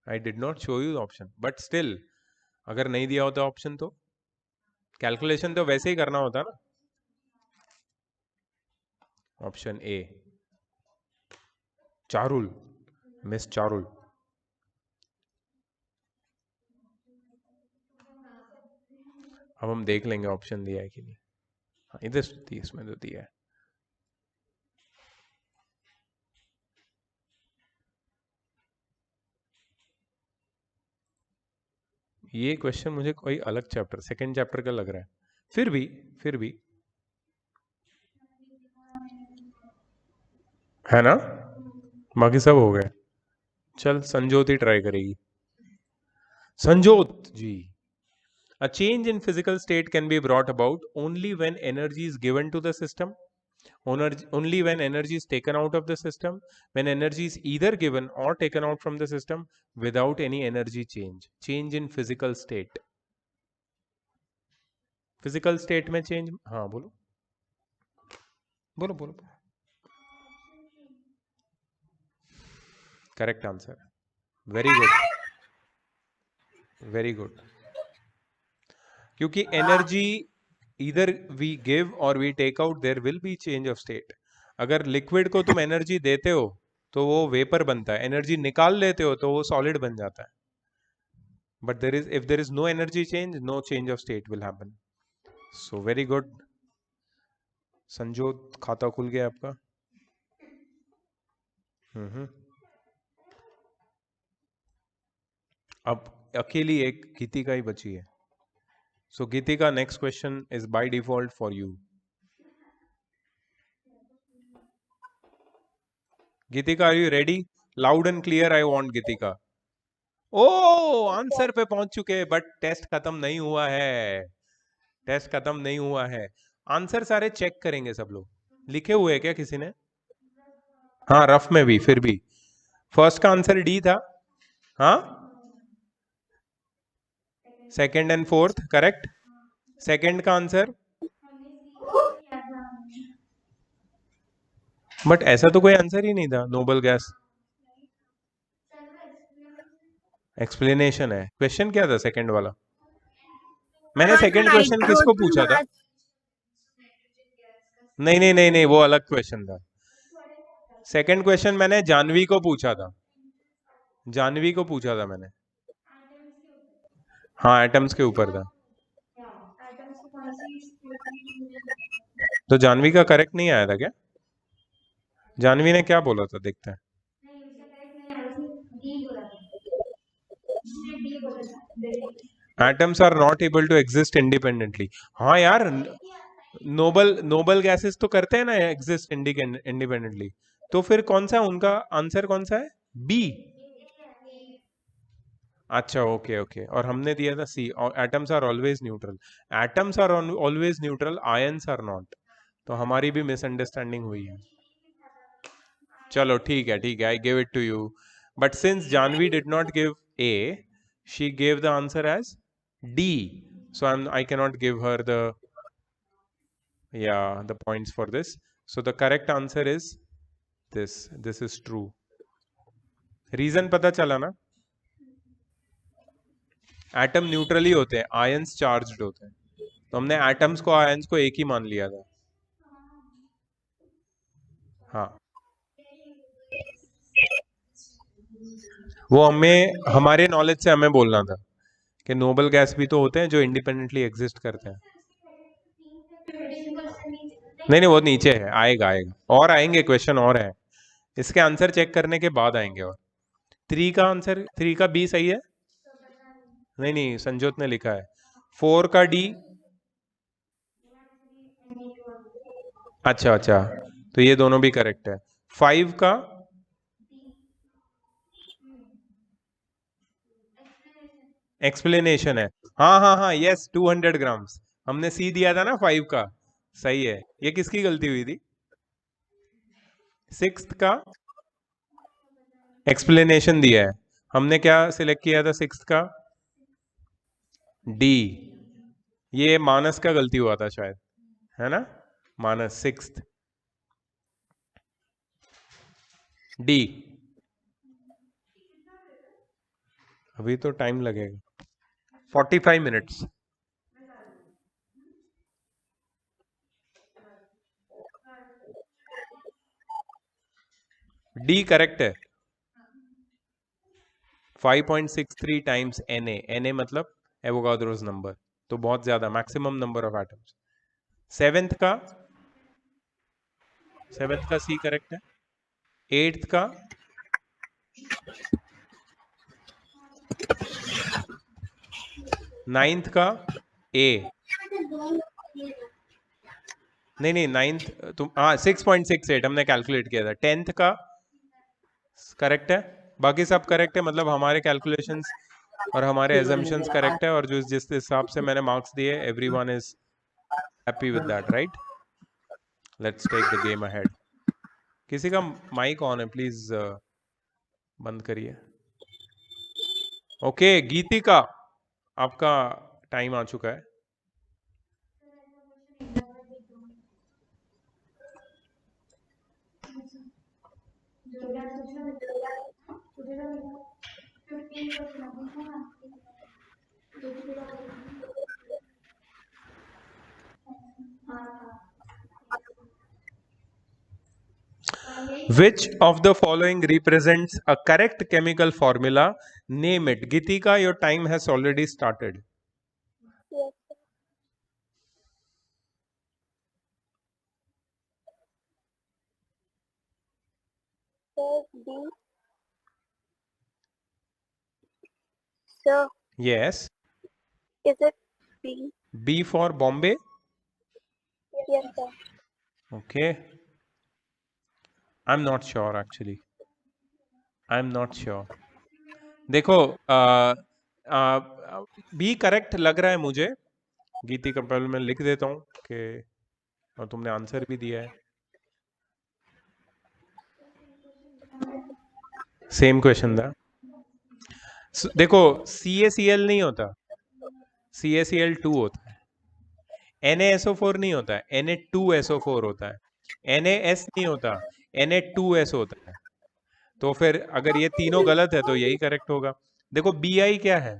I did not show you option, but still अगर नहीं दिया होता ऑप्शन तो कैलकुलेशन तो वैसे ही करना होता ना। Option A, Charul, miss Charul, अब हम देख लेंगे ऑप्शन दिया है कि नहीं, हाँ इधर इसमें तो दिया है। ये क्वेश्चन मुझे कोई अलग चैप्टर, सेकंड चैप्टर का लग रहा है, फिर भी है ना, बाकी सब हो गए। चल संजोत ही ट्राई करेगी, संजोत जी। A change in physical state can be brought about only when energy is given to the system, only when energy is taken out of the system, when energy is either given or taken out from the system without any energy change. Change in physical state. Physical state में change, हाँ बोलो बोलो बोलो। Correct answer. Very good. Very good. क्योंकि energy इधर we give और we take out, there will be change of state. अगर liquid को तुम एनर्जी देते हो तो वो वेपर बनता है, एनर्जी निकाल लेते हो तो वो सॉलिड बन जाता है, but there is, if there is no energy change, no change of state will happen. So very good Sanjot, खाता खुल गया आपका। अब अकेली एक गीतिका ही बची है, So Gitika, next question is by default for you. Gitika, are you ready? Loud and clear I want Gitika. ओ आंसर पे पहुंच चुके, बट टेस्ट खत्म नहीं हुआ है, टेस्ट खत्म नहीं हुआ है। आंसर सारे चेक करेंगे सब लोग। लिखे हुए हैं क्या किसी ने? हाँ, रफ में भी, फिर भी फर्स्ट का आंसर डी था। हाँ, second and fourth correct. Second का आंसर, बट ऐसा तो कोई आंसर ही नहीं था। नोबल गैस एक्सप्लेनेशन है। क्वेश्चन क्या था सेकंड वाला? मैंने सेकंड क्वेश्चन किसको पूछा था? नहीं नहीं नहीं नहीं, वो अलग क्वेश्चन था। सेकंड क्वेश्चन मैंने जानवी को पूछा था, जानवी को पूछा था मैंने। हाँ, एटम्स के ऊपर था। तो जानवी का करेक्ट नहीं आया था क्या? जानवी ने क्या बोला था, देखते हैं। Atoms are not able to exist independently. हाँ यार, नोबल गैसेस तो करते हैं ना एग्जिस्ट इंडिपेंडेंटली। तो फिर कौन सा उनका आंसर कौन सा है? बी। अच्छा, ओके ओके। और हमने दिया था C. Atoms are always neutral. Atoms are always neutral, ions are not. तो हमारी भी मिसअंडरस्टैंडिंग हुई है। चलो ठीक है ठीक है, I give it to you. But since Janvi did not give A, she gave the answer as D, so I cannot give her the points for this. So the correct answer is this is true. Reason पता चला ना? Atom neutrally होते हैं, ions charged होते हैं। तो हमने atoms को आयंस को एक ही मान लिया था। हाँ, वो हमें हमारे नॉलेज से हमें बोलना था कि नोबल गैस भी तो होते हैं जो इंडिपेंडेंटली एग्जिस्ट करते हैं। नहीं नहीं, वो नीचे है, आएगा आएगा, और आएंगे क्वेश्चन और है। इसके आंसर चेक करने के बाद आएंगे। और 3 का आंसर, 3 का बी सही है? नहीं नहीं, संजोत ने लिखा है 4 का डी। अच्छा अच्छा, तो ये दोनों भी करेक्ट है। 5 का एक्सप्लेनेशन है। हाँ हाँ हाँ, यस, 200 ग्राम्स हमने सी दिया था ना 5 का। सही है। ये किसकी गलती हुई थी? 6th का एक्सप्लेनेशन दिया है। हमने क्या सिलेक्ट किया था 6th का? डी। ये मानस का गलती हुआ था शायद, है ना? मानस 6th डी। अभी तो टाइम लगेगा, 45 मिनट्स। डी करेक्ट है। 5.63 टाइम्स Na मतलब एवोगाड्रोस नंबर, तो बहुत ज्यादा, maximum number of atoms. 7th का सी करेक्ट है। 8th का 9th का ए। नहीं नहीं, 9th तुम, हाँ 6.68 हमने कैलकुलेट किया था। 10th का करेक्ट है, बाकी सब करेक्ट है, मतलब हमारे कैलकुलेशंस और हमारे एजम्पशंस करेक्ट है। और जो जिस हिसाब से मैंने मार्क्स दिए, everyone is happy with that, right? Let's take the game ahead. किसी का माइक ऑन है, प्लीज बंद करिए। ओके, गीतिका, आपका टाइम आ चुका है। Which of the following represents a correct chemical formula? Name it. Gitika, your time has already started. Yes. Sir, B. Sir, Yes. is it B? B for Bombay. Yes, sir. Okay. I'm not sure actually. I'm not sure. देखो B correct लग रहा है मुझे. गीति का पहले मैं लिख देता हूँ कि और तुमने आंसर भी दिया है. सेम क्वेश्चन था. देखो CaCl नहीं होता, CaCl2 होता है. NaSO4 नहीं होता है, Na2SO4 होता है. NaS नहीं होता, Na2S होता है. तो फिर अगर ये तीनों गलत है तो यही करेक्ट होगा. देखो Bi क्या है?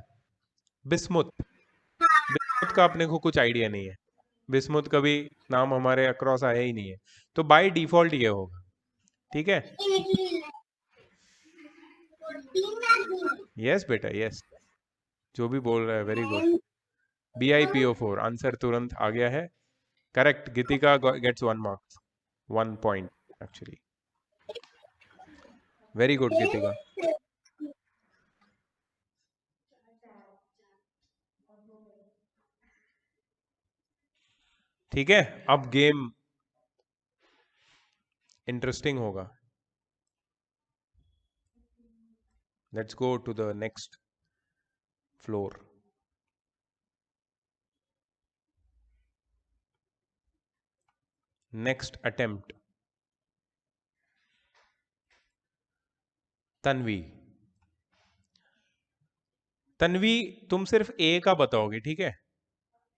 बिस्मुथ. बिस्मुथ का अपने को कुछ आइडिया नहीं है. बिस्मुथ कभी नाम हमारे अक्रॉस आया ही नहीं है. तो बाय डिफॉल्ट ये होगा. ठीक है. यस बेटा यस. जो भी बोल रहा है वेरी गुड. BiPO4 आंसर तुरंत आ गया है. Correct. Geetika gets 1 marks, 1 point actually. Very good Geetika. ठीक है. अब गेम इंटरेस्टिंग होगा. Let's go to the next floor. Next attempt. Tanvi. Tanvi तुम सिर्फ ए का बताओगे. ठीक है.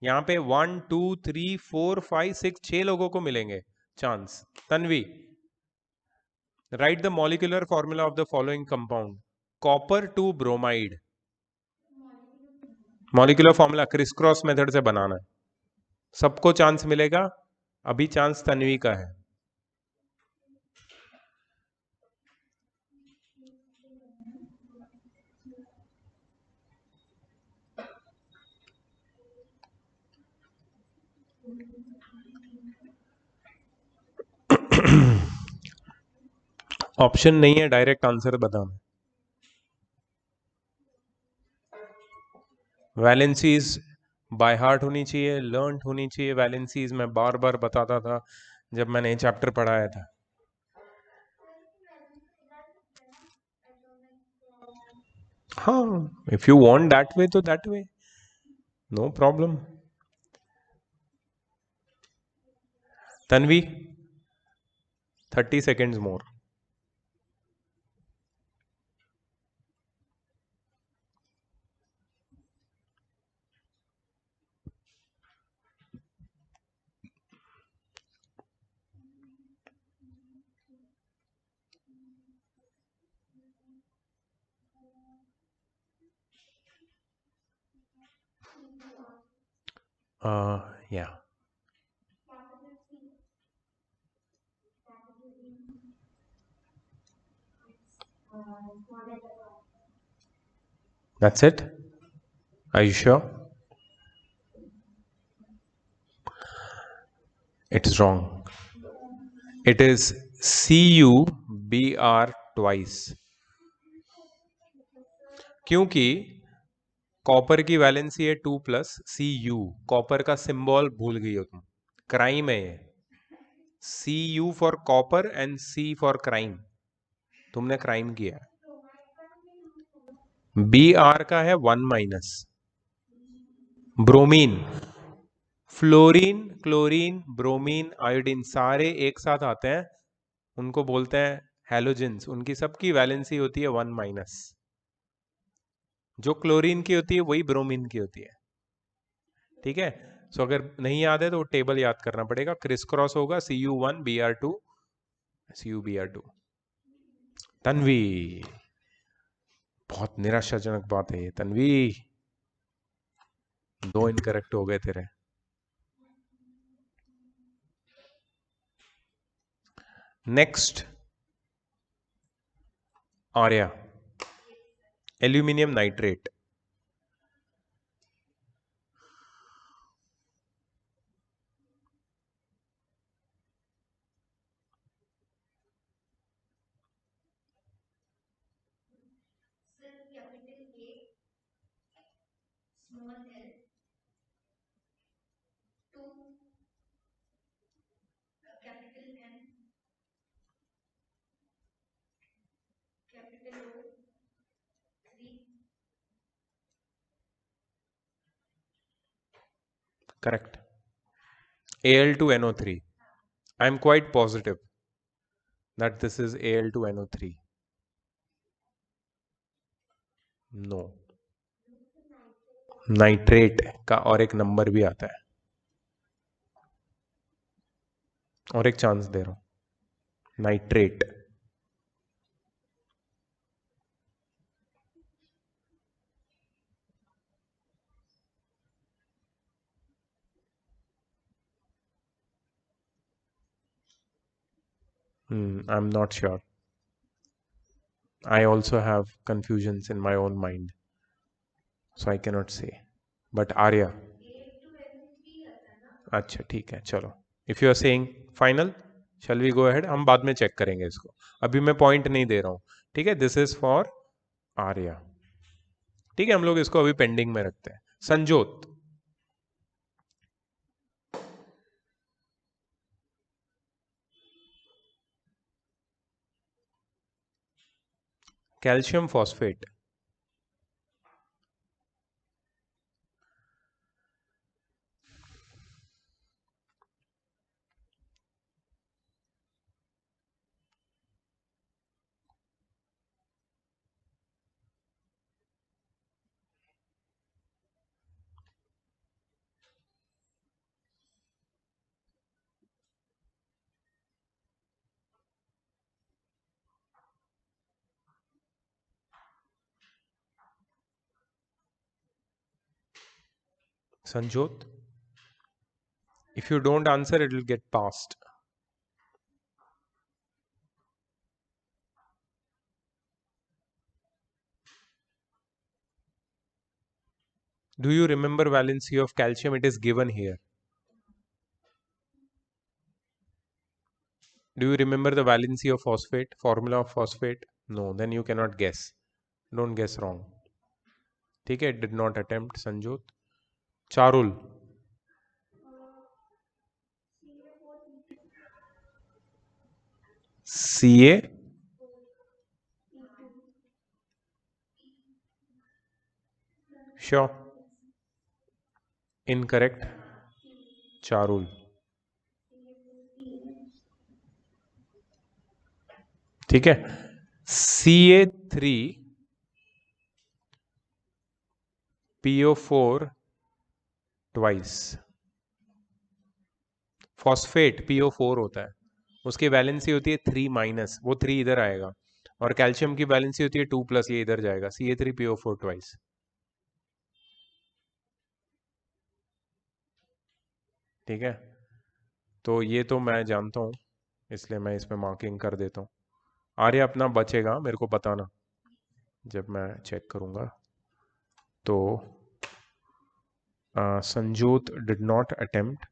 यहाँ पे 1 2 3 4 5 6 6 लोगों को मिलेंगे chance. Tanvi, right the molecular formula of the following compound. Copper two bromide. Molecular formula Chris cross method से बनाना है. सबको चांस मिलेगा. अभी चांस तन्वी का है. ऑप्शन नहीं है, डायरेक्ट आंसर बताना. वैलेंसीज बाय हार्ट होनी चाहिए, लर्न होनी चाहिए. वैलेंसीज मैं बार बार बताता था जब मैंने ये चैप्टर पढ़ाया था. हाँ, if you want that way तो that way, no problem. Tanvi 30 seconds more. Yeah. That's it? Are you sure? It's wrong. It is CuBr twice. क्योंकि कॉपर की वैलेंसी है 2 प्लस Cu. कॉपर का सिंबल भूल गई हो तुम. क्राइम है ये. Cu for copper and C for crime. तुमने क्राइम किया. Br का है 1 minus. Bromine, fluorine, chlorine, bromine, iodine सारे एक साथ आते हैं. उनको बोलते हैं हैलोजेंस. उनकी सबकी वैलेंसी होती है 1 माइनस. जो क्लोरीन की होती है वही ब्रोमीन की होती है. ठीक है. सो अगर नहीं याद है तो टेबल याद करना पड़ेगा. क्रिस क्रॉस होगा Cu1 Br2 Cu Br2. Tanvi, बहुत निराशाजनक बात है ये. तन्वी 2 इनकरेक्ट हो गए तेरे. Next Arya. Aluminium nitrate. Correct. Al2NO3. I am quite positive that this is Al2NO3. No. Nitrate का और एक नंबर भी आता है, और एक चांस दे रहा हूं. Nitrate. I'm not sure. I also have confusions in my own mind, so I cannot say. But Arya. अच्छा ठीक है, चलो. If you are saying final, shall we go ahead? हम बाद में चेक करेंगे इसको, अभी मैं पॉइंट नहीं दे रहा हूँ. ठीक है, दिस इज फॉर आर्या. ठीक है, हम लोग इसको अभी पेंडिंग में रखते हैं. Sanjyot. Calcium phosphate. Sanjot, if you don't answer, it will get passed. Do you remember valency of calcium? It is given here. Do you remember the valency of phosphate? Formula of phosphate? No, then you cannot guess. Don't guess wrong. ठीक है, did not attempt. Sanjot. Charul. CA. Sure. Incorrect. Charul. ठीक है. CA3 PO4 twice. Phosphate PO4 होता है, उसकी valency होती है 3-, वो 3 इधर आएगा, और कैल्शियम की वैलेंसी होती है 2+, ये इधर जाएगा. CA3PO4 twice. ठीक है, तो ये तो मैं जानता हूँ, इसलिए मैं इसमें मार्किंग कर देता हूँ. आर्य अपना बचेगा, मेरे को बताना जब मैं चेक करूँगा. तो Sanjyot did not attempt.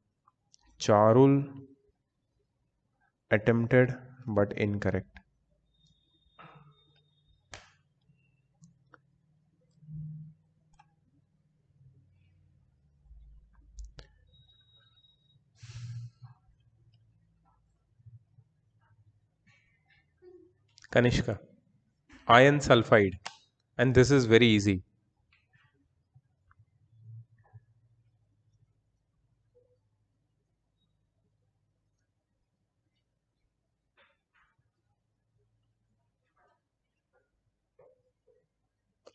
Charul attempted but incorrect. Kanishka. Iron sulfide, and this is very easy.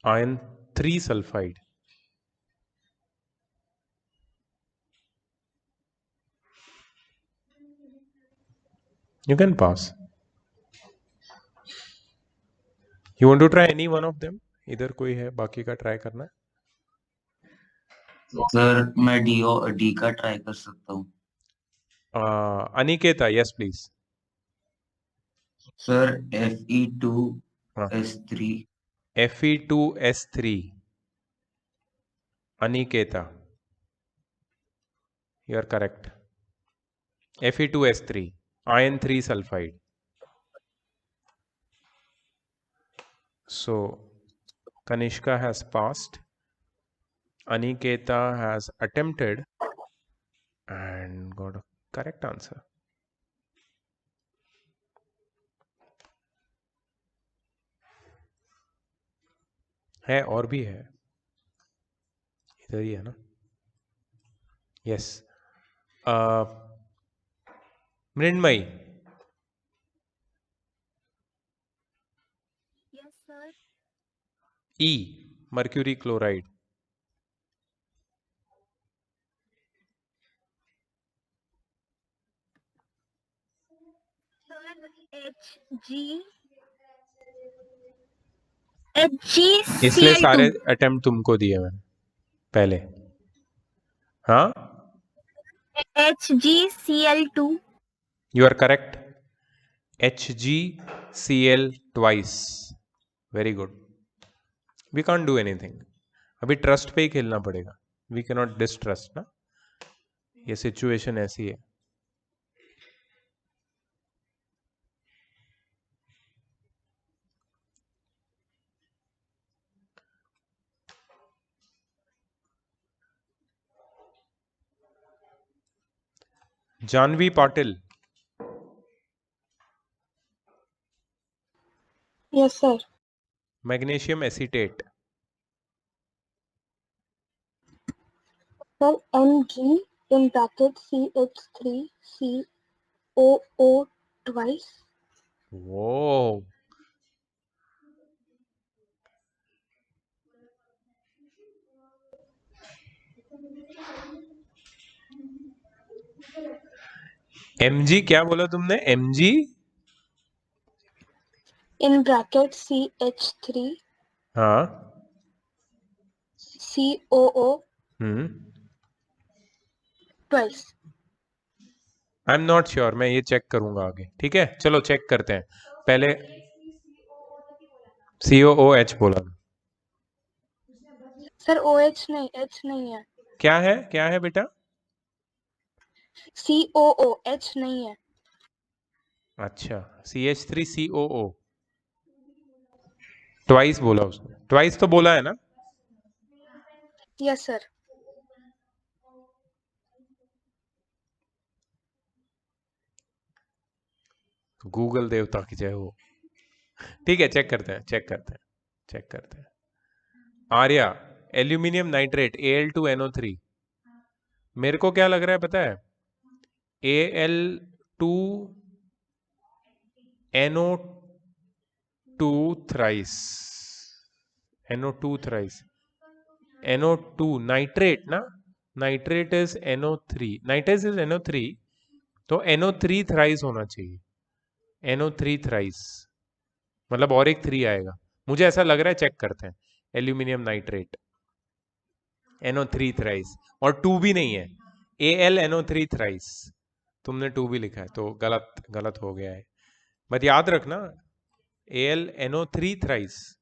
Iron 3 sulfide. You can pass. You want to try any one of them? इधर कोई है बाकी का ट्राई करना है? सर मैं डी का ट्राई कर सकता हूँ. Aniketa, yes please. Sir Fe2S3. Fe2S3. Aniketa, you are correct. Fe2S3, iron 3 sulfide. So Kanishka has passed, Aniketa has attempted and got a correct answer. है और भी है, इधर ही है ना, यस मृण्मयी, यस सर। ई मर्क्यूरी क्लोराइड, इसलिए सारे HgCl2। अटेम्प्ट तुमको दिए मैंने पहले। हाँ, HgCl2। You are correct. HgCl twice, very good. We can't do anything, अभी ट्रस्ट पे ही खेलना पड़ेगा, वी कैन नॉट डिस्ट्रस्ट ना, ये सिचुएशन ऐसी है। Janvi Patil, Yes, sir. Magnesium acetate, Sir, Mg in bracket CH3COO twice. वो Mg क्या बोला तुमने? Mg In bracket CH3 हाँ COO twice. I am not sure, मैं ये चेक करूंगा आगे। ठीक है, चलो चेक करते हैं पहले। COOH बोला, Sir, OH नहीं, H नहीं है. क्या है, क्या है बेटा? COO, H नहीं है. अच्छा, CH3COO ट्वाइस बोला उसने, ट्वाइस तो बोला है ना? Yes, sir. गूगल देवता की जय हो। ठीक है, चेक करते हैं, चेक करते हैं, चेक करते हैं। आर्या, एल्यूमिनियम नाइट्रेट Al2NO3, मेरे को क्या लग रहा है पता है? Al2NO2 thrice, NO2 thrice, NO2 nitrate ना, nitrate is NO3, nitrate is NO3, तो NO3 थ्राइस होना चाहिए, NO3 थ्राइस, मतलब और एक 3 आएगा, मुझे ऐसा लग रहा है। चेक करते हैं। एल्यूमिनियम नाइट्रेट NO3 थ्राइस, और 2 भी नहीं है, AlNO3 थ्राइस, तुमने 2 भी लिखा है तो गलत गलत हो गया है। बट याद रखना, AlNO3 थ्राइस,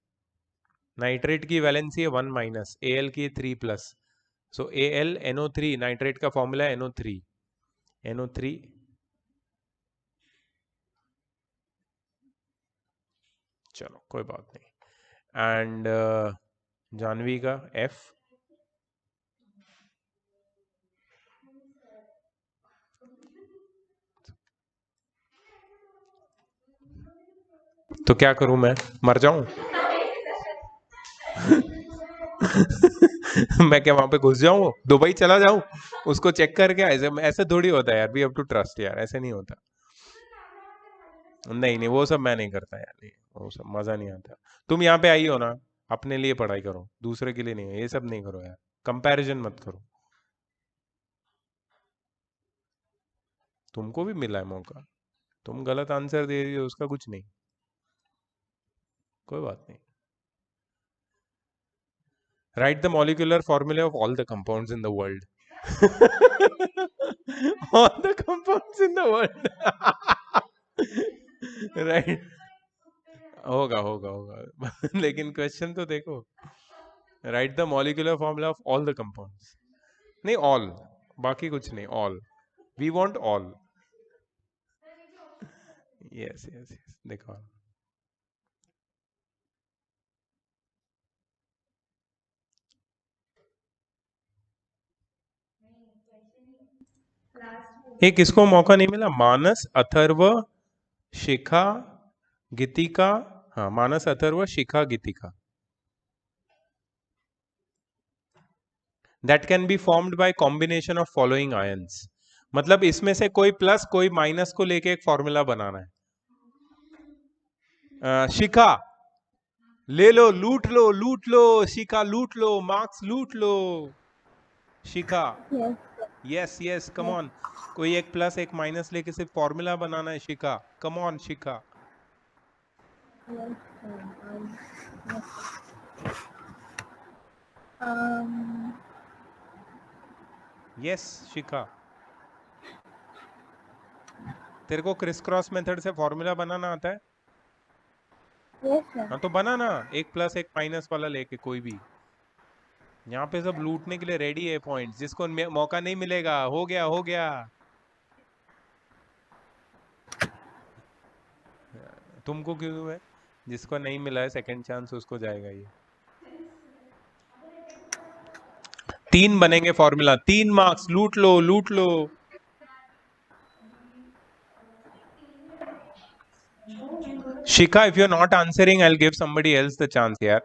नाइट्रेट की वैलेंसी है 1 माइनस, Al की 3 प्लस, सो AlNO3 नाइट्रेट का फॉर्मूला है NO3, चलो कोई बात नहीं। एंड जानवी का F, तो क्या करूं मैं, मर जाऊं? मैं क्या वहां पे घुस जाऊं, दुबई चला जाऊं, उसको चेक करके? ऐसे ऐसे थोड़ी होता है यार, वी हैव टू ट्रस्ट यार, ऐसे नहीं होता। नहीं नहीं, वो सब मैं नहीं करता यार, नहीं, वो सब मजा नहीं आता। तुम यहाँ पे आई हो ना, अपने लिए पढ़ाई करो, दूसरे के लिए नहीं, ये सब नहीं करो यार, कंपैरिजन मत करो। तुमको भी मिला है मौका, तुम गलत आंसर दे रही हो, उसका कुछ नहीं, कोई बात नहीं। Write the molecular formula of all the compounds in the world. All the compounds in the world. Right. होगा होगा होगा लेकिन क्वेश्चन तो देखो। Write the molecular formula of all the compounds, नहीं ऑल, बाकी कुछ नहीं, all, we want all. Yes yes yes, देखो ये किसको मौका नहीं मिला? मानस, अथर्व, शिखा, गीतिका, हाँ मानस, अथर्व, शिखा, गीतिका। that can be formed by combination of following ions. मतलब इसमें से कोई प्लस कोई माइनस को लेके एक फॉर्मूला बनाना है. शिखा ले लो, लूट लो, शिखा लूट लो, मार्क्स लूट लो. शिखा Yes. Yes come on. कोई एक प्लस एक माइनस लेके सिर्फ फॉर्मूला बनाना है. Shikha come on Shikha. Yes. Yes Shikha. तेरे को क्रिस क्रॉस मेथड से फॉर्मूला बनाना आता है? Yes, sir. हाँ तो बनाना, एक प्लस एक माइनस वाला लेके कोई भी. यहाँ पे सब लूटने के लिए रेडी है पॉइंट्स. जिसको मौका नहीं मिलेगा हो गया. तुमको क्यों है? जिसको नहीं मिला है सेकंड चांस उसको जाएगा ये. 3 बनेंगे फॉर्मूला. 3 मार्क्स. लूट लो. शिखा, if you're not answering, I'll give somebody else the chance यार.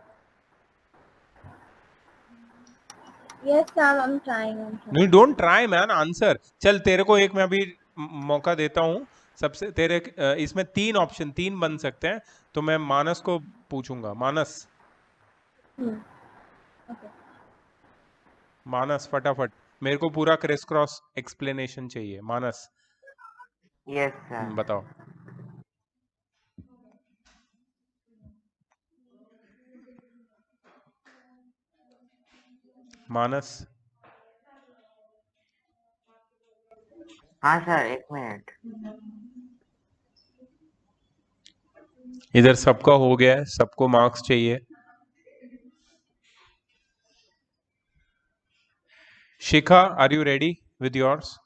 Yes, sir. I'm trying. No, don't try man, answer. चल तेरे को एक मैं अभी मौका देता हूँ. सबसे तेरे इसमें 3 ऑप्शन 3 बन सकते हैं. तो मैं मानस को पूछूंगा. मानस Okay. मानस फटाफट. मेरे को पूरा क्रिस क्रॉस एक्सप्लेनेशन चाहिए. मानस यस सर. बताओ. मानस हाँ सर, एक मिनट. इधर सबका हो गया है. सबको मार्क्स चाहिए. Shikha, are you ready with yours?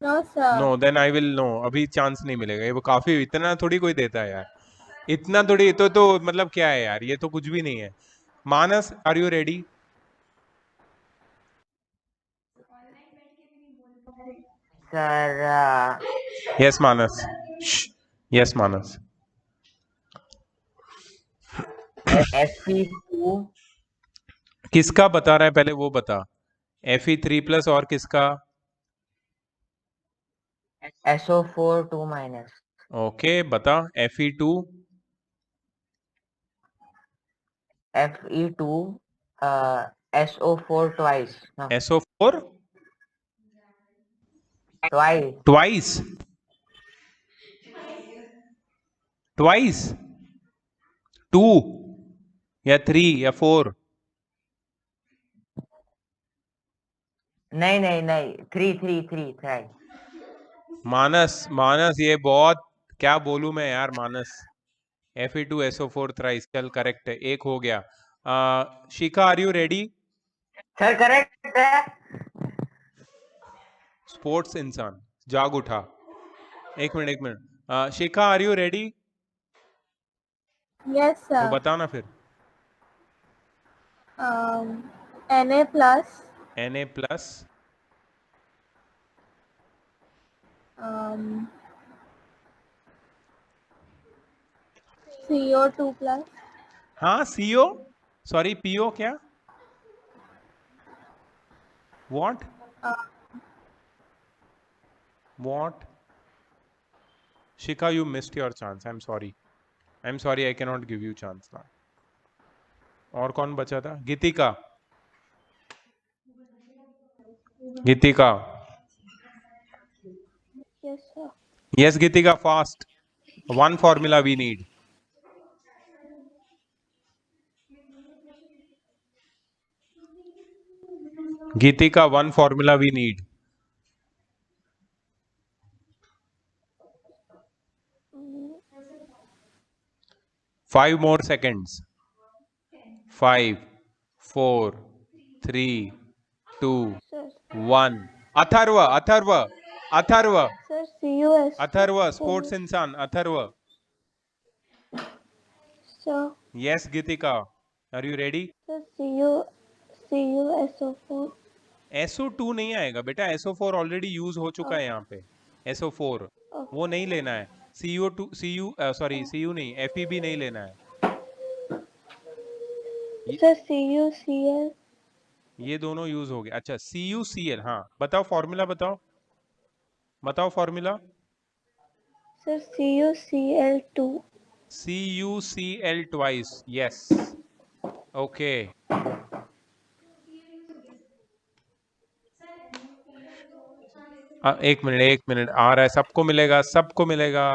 No, sir. No then I will no. अभी चांस नहीं मिलेगा. ये वो काफी इतना थोड़ी कोई देता है यार. इतना थोड़ी तो मतलब क्या है यार, ये तो कुछ भी नहीं है. Manas, are you ready? Sir yes Manas. Yes Manas. Fe2 किसका बता रहा है पहले वो बता. Fe3+ और किसका? SO4 2-. ओके बता. Fe2 Fe2 SO4 twice. No, SO4 twice. Twice 2 या 3 या 4? नहीं 3. मानस ये बहुत क्या बोलूं मैं यार. मानस Fe2 SO4 थ्राइस. चल करेक्ट है. एक हो गया. Shikha, are you ready? Sir correct है. स्पोर्ट्स इंसान जाग उठा. एक minute. Shikha, are you ready? Yes, तो sir. बता ना फिर. Na plus. Na+. CO2 plus. हाँ CO. सॉरी PO क्या? What? What? Shikha, you missed your chance. I'm sorry. I cannot give you chance now. और कौन बचा था? गीतिका. Yes, sir. Yes, Gीतिका, fast. One formula we need. Gीतिका, one formula we need. 5 more seconds. 5, 4, 3, 2, Sir. 1. Atharva. Sir, CUS. Atharva, sports insan. Atharva. Sir. Yes, Gीतिका. Are you ready? Sir, CUSO4. SO2 नहीं आएगा बेटा. SO4 already use हो चुका है यहाँ पे. SO4 वो नहीं लेना है. CU नहीं, FeB नहीं लेना है. Sir, CuCl. ये दोनों यूज हो गए। अच्छा CuCl, हाँ बताओ फॉर्मूला, बताओ formula. Sir CuCl2. CuCl twice, yes, okay. एक मिनट आ रहा है, सबको मिलेगा, सबको मिलेगा।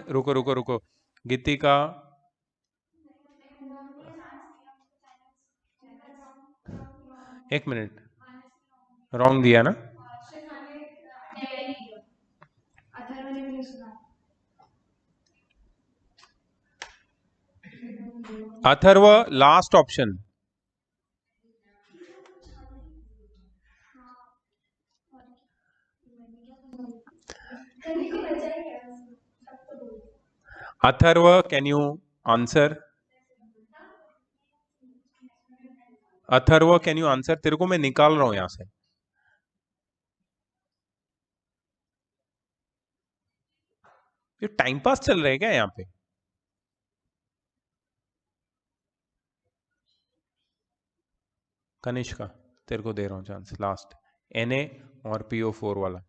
रुको रुको रुको, गीतिका, एक मिनट, रॉन्ग दिया ना? Atharva last option. Atharva can you answer? Atharva can you answer? तेरे को मैं निकाल रहा हूं यहां से। ये टाइम पास चल रहा है क्या यहाँ पे? कनिष्का, तेरे को दे रहा हूं चांस लास्ट। Na और PO4 वाला,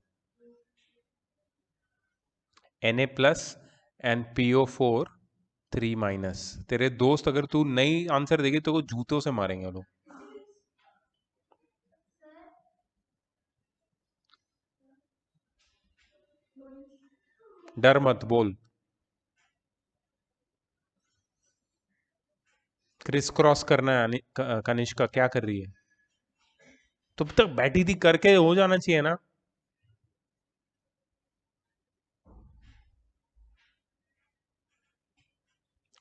Na plus and PO4 3 minus. तेरे दोस्त अगर तू नई आंसर देगी तो वो जूतों से मारेंगे लोग। डर मत, बोल। क्रिस क्रॉस करना है कनिष्का, क्या कर रही है? तुम तक बैठी थी, करके हो जाना चाहिए ना।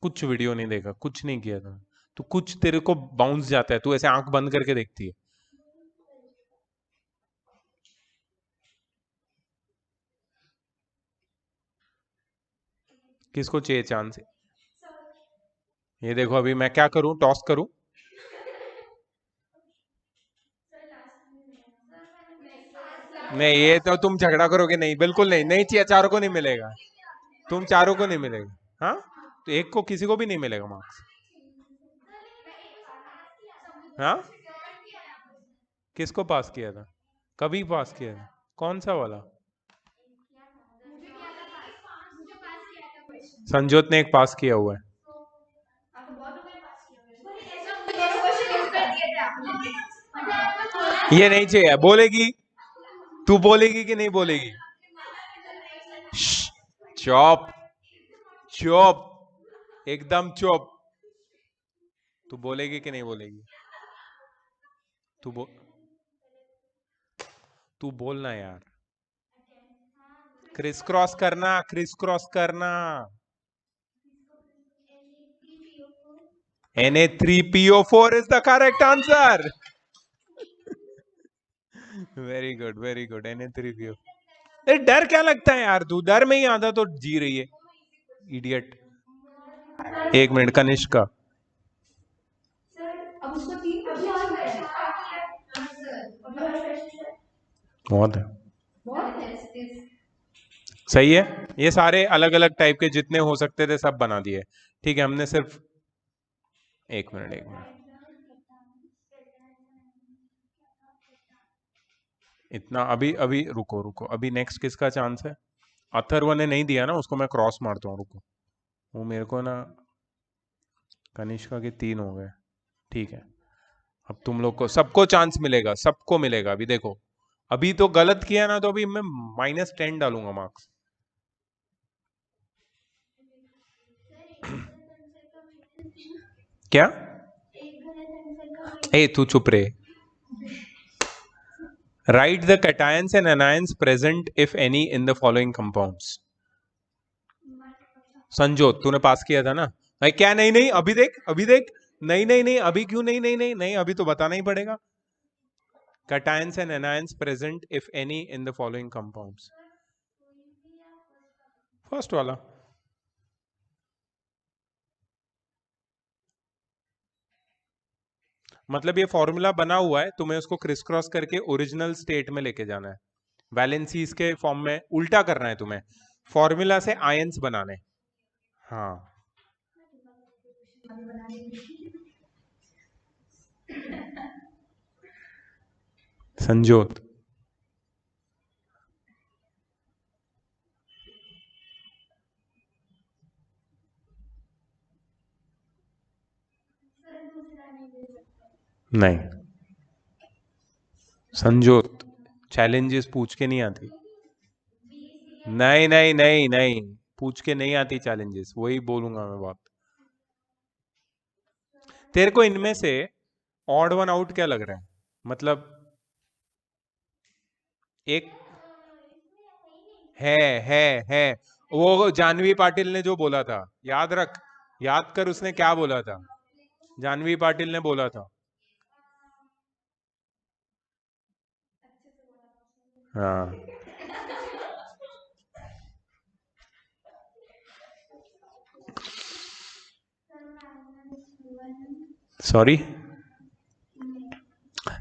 कुछ वीडियो नहीं देखा, कुछ नहीं किया था तू, कुछ तेरे को बाउंस जाता है, तू ऐसे आंख बंद करके देखती है। किसको चाहिए चांस? ये देखो, अभी मैं क्या करूं, टॉस करूं? नहीं, ये तो तुम झगड़ा करोगे, नहीं बिल्कुल नहीं, नहीं चाहिए, चारों को नहीं मिलेगा, तुम चारों को नहीं मिलेगा। हाँ, तो एक को, किसी को भी नहीं मिलेगा मार्क्स। हाँ, किसको पास किया था? कभी पास किया था? कौन सा वाला? संजोत ने एक पास किया हुआ है। ये नहीं चाहिए, बोलेगी? तू बोलेगी कि नहीं बोलेगी? चुप, चुप, एकदम चुप। तू बोलेगी कि नहीं बोलेगी? तू बोलना यार। क्रिस क्रॉस करना, क्रिस क्रॉस करना। Na3PO4 is the correct answer. Very good, very good, Na3PO। अरे डर क्या लगता है यार, तू डर में ही आधा तो जी रही है, इडियट। एक मिनट कनिष्का, बहुत है, सही है। ये सारे अलग अलग टाइप के जितने हो सकते थे सब बना दिए। ठीक है, हमने सिर्फ एक मिनट, एक मिनट, इतना अभी अभी रुको रुको, अभी नेक्स्ट किसका चांस है? अथर्व ने नहीं दिया ना, उसको मैं क्रॉस मारता हूँ, रुको। वो मेरे को ना, कनिष्का के 3 हो गए। ठीक है, अब तुम लोग को सबको चांस मिलेगा, सबको मिलेगा। अभी देखो, अभी तो गलत किया ना, तो अभी मैं -10 डालूंगा मार्क्स। क्या? ए तू चुप रे। Write the cations and anions present, if any, in the following compounds. Sanjyot, तूने पास किया था ना भाई? क्या नहीं नहीं, अभी देख, अभी देख। नहीं नहीं नहीं, अभी क्यों नहीं नहीं नहीं नहीं, अभी तो बताना ही पड़ेगा। Cations and anions present, if any, in the following compounds. First वाला। मतलब ये फॉर्मूला बना हुआ है, तुम्हें उसको क्रिस क्रॉस करके ओरिजिनल स्टेट में लेके जाना है, वैलेंसीज के फॉर्म में उल्टा करना है तुम्हें, फॉर्मूला से आयंस बनाने। हाँ, संजोत, नहीं। संजोत, चैलेंजेस पूछ के नहीं आती। नहीं नहीं नहीं नहीं, पूछ के नहीं आती चैलेंजेस, वही बोलूंगा मैं बात। तेरे को इनमें से ऑड वन आउट क्या लग रहा है? मतलब एक है वो जानवी पाटिल ने जो बोला था, याद रख, याद कर उसने क्या बोला था। जानवी पाटिल ने बोला था, हाँ। सॉरी,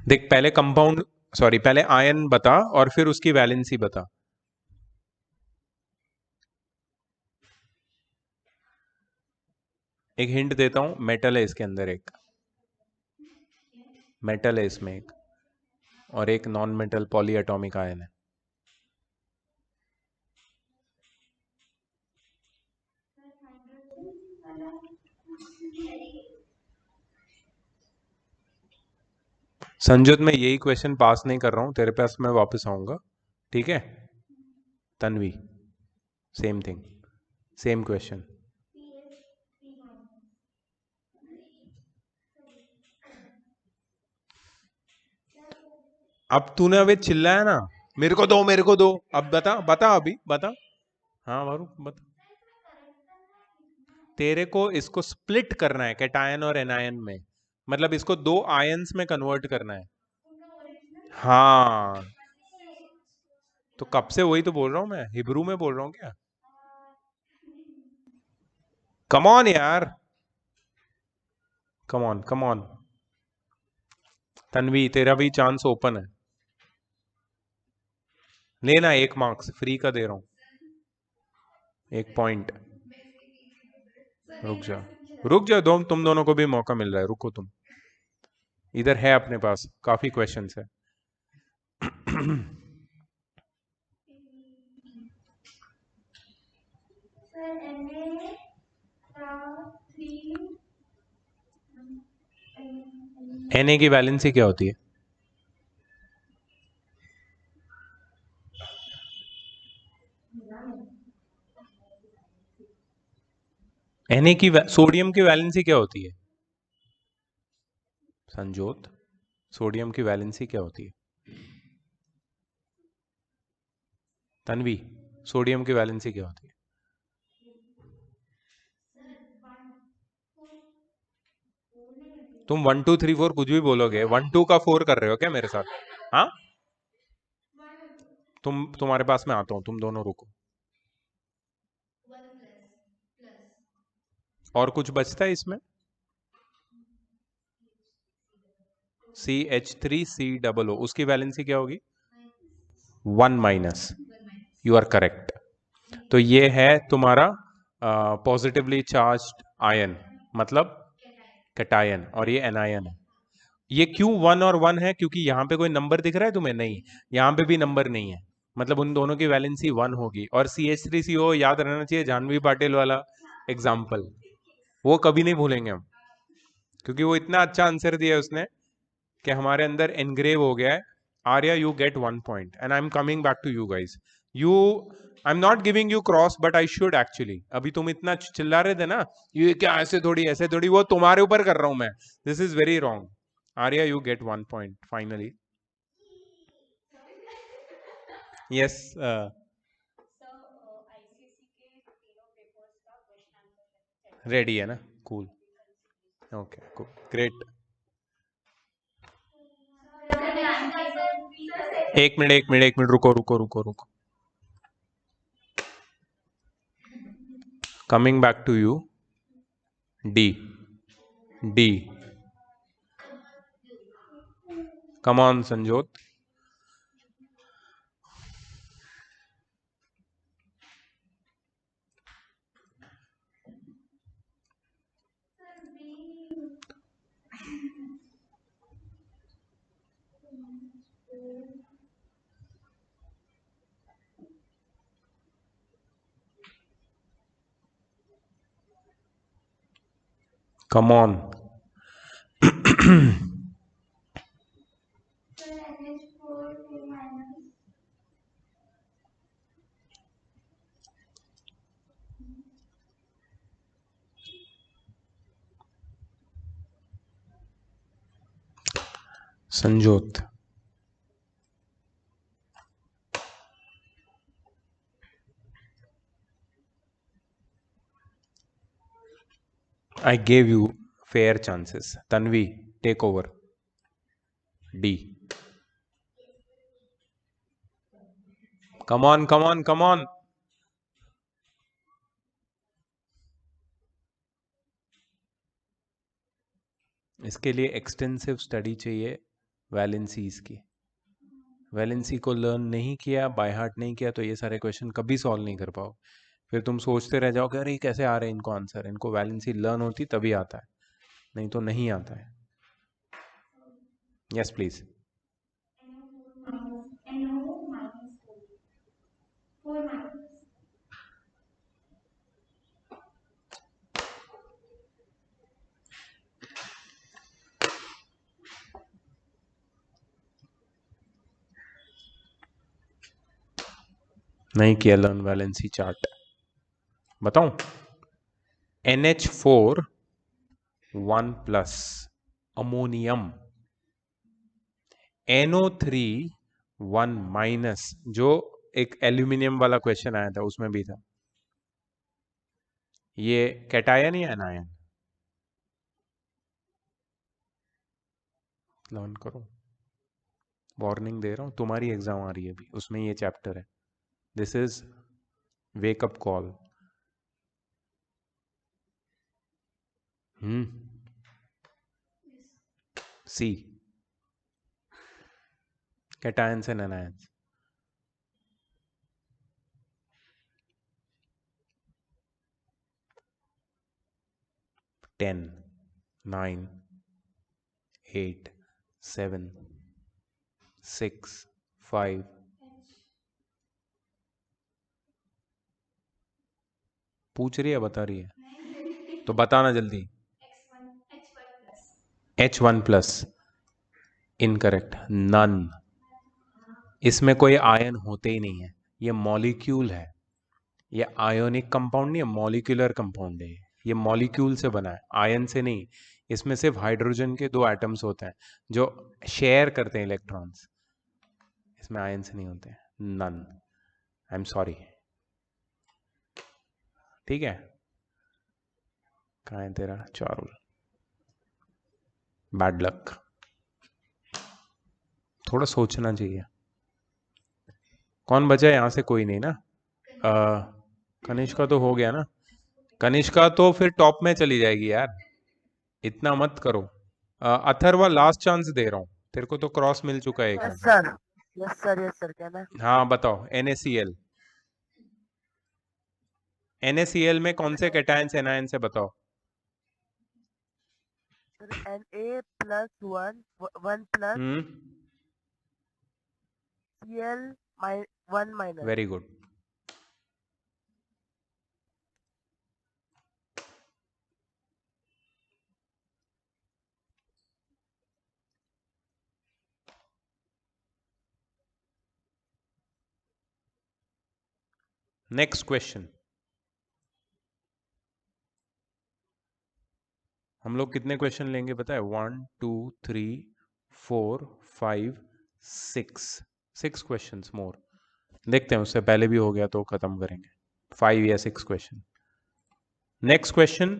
देख पहले कंपाउंड, सॉरी पहले आयन बता और फिर उसकी वैलेंसी बता। एक हिंट देता हूं, मेटल है इसके अंदर, एक मेटल है इसमें एक, और एक non metal poly atomic ion है। संजोत, मैं यही क्वेश्चन पास नहीं कर रहा हूं, तेरे पास मैं वापस आऊंगा, ठीक है? Tanvi, same thing, same question. अब तूने अभी चिल्लाया ना, मेरे को दो मेरे को दो, अब बता बता अभी बता। हाँ वारू बता। तेरे को इसको स्प्लिट करना है कैटायन और एनायन में, मतलब इसको दो आयंस में कन्वर्ट करना है। हाँ, तो कब से वही तो बोल रहा हूं मैं, हिब्रू में बोल रहा हूँ क्या? कम ऑन यार, come on come on. Tanvi, तेरा भी चांस ओपन है, लेना, एक मार्क्स फ्री का दे रहा हूं, एक पॉइंट। रुक जा, रुक जा, तुम दोनों को भी मौका मिल रहा है, रुको तुम, इधर है अपने पास काफी क्वेश्चंस है। Na की वैलेंसी क्या होती है? Na की सोडियम की वैलेंसी क्या होती है? संजोत, सोडियम की वैलेंसी क्या होती है? तन्वी, सोडियम की वैलेंसी क्या होती है? तुम 1 2 3 4 कुछ भी बोलोगे, 1 2 का 4 कर रहे हो क्या मेरे साथ? हाँ, तुम्हारे पास में आता हूं, तुम दोनों रुको। और कुछ बचता है इसमें? CH3COO, उसकी वैलेंसी क्या होगी? 1 माइनस, यू आर करेक्ट। तो ये है तुम्हारा पॉजिटिवली चार्ज्ड आयन, मतलब कैटायन, और ये एनायन है। ये क्यों 1 और 1 है? क्योंकि यहाँ पे कोई नंबर दिख रहा है तुम्हें? नहीं, यहाँ पे भी नंबर नहीं है, मतलब उन दोनों की वैलेंसी 1 होगी। और CH3CO याद रहना चाहिए, जानवी पाटिल वाला एग्जाम्पल, वो कभी नहीं भूलेंगे हम, क्योंकि वो इतना अच्छा आंसर दिया है उसने कि हमारे अंदर एनग्रेव हो गया है। Arya, you get 1 point and I am coming back to you guys. You, I am not giving you cross, but I should actually. अभी तुम इतना चिल्ला रहे थे ना, ये क्या ऐसे थोड़ी ऐसे थोड़ी, वो तुम्हारे ऊपर कर रहा हूं मैं, this is very wrong. Arya, you get 1 point finally. Yes. Ready है ना? Cool. Okay, cool. Great. एक मिनट, रुको. Coming back to you. D. Come on, Sanjot. Come on. Sanjot. I gave you fair chances. Tanvi, take over. D. Come on, come on, come on. इसके लिए extensive study चाहिए valencies की. Valency को learn नहीं किया, by heart नहीं किया, तो ये सारे क्वेश्चन कभी सॉल्व नहीं कर पाओ. फिर तुम सोचते रह जाओगे अरे कैसे आ रहे हैं इनको आंसर. इनको वैलेंसी लर्न होती तभी आता है, नहीं तो नहीं आता है. Yes please. नहीं किया लर्न वैलेंसी चार्ट. बताऊं. NH4 1 plus ammonium, NO3 1 minus, जो एक एल्यूमिनियम वाला क्वेश्चन आया था उसमें भी था. ये कैटायन या एनायन. लर्न करो. वार्निंग दे रहा हूं, तुम्हारी एग्जाम आ रही है अभी, उसमें ये चैप्टर है. This is wake up call. C. Cations and anions. Ten, 9, 8, 7, 6, 5. पूछ रही है, बता रही है तो बताना जल्दी. H1 plus. इनकरेक्ट. नन. इसमें कोई आयन होते ही नहीं है. ये मॉलिक्यूल है. ये आयोनिक कंपाउंड नहीं है, मॉलिक्यूलर कंपाउंड है. ये मॉलिक्यूल से बना है, आयन से नहीं. इसमें सिर्फ हाइड्रोजन के 2 एटम्स होते हैं जो शेयर करते हैं इलेक्ट्रॉन्स. इसमें आयन से नहीं होते हैं. नन. I am sorry. ठीक है. कहाँ है तेरा चारुल. Bad luck. थोड़ा सोचना चाहिए. कौन बचा है यहां से. कोई नहीं ना. कनिष्का तो हो गया ना. कनिष्का तो फिर टॉप में चली जाएगी यार, इतना मत करो. अथर्वा लास्ट चांस दे रहा हूं तेरे को, तो क्रॉस मिल चुका है एक. Yes sir. Yes sir. Yes sir. क्या ना. हाँ बताओ. NaCl. NaCl में कौन से कैटायंस एनायंस है बताओ. Sir Na plus 1 plus Cl 1 minus. Very good. Next question. हम लोग कितने क्वेश्चन लेंगे पता है. 1 2 3 4 5 6 क्वेश्चंस मोर. देखते हैं, उससे पहले भी हो गया तो खत्म करेंगे. 5 या 6 क्वेश्चन. Next question.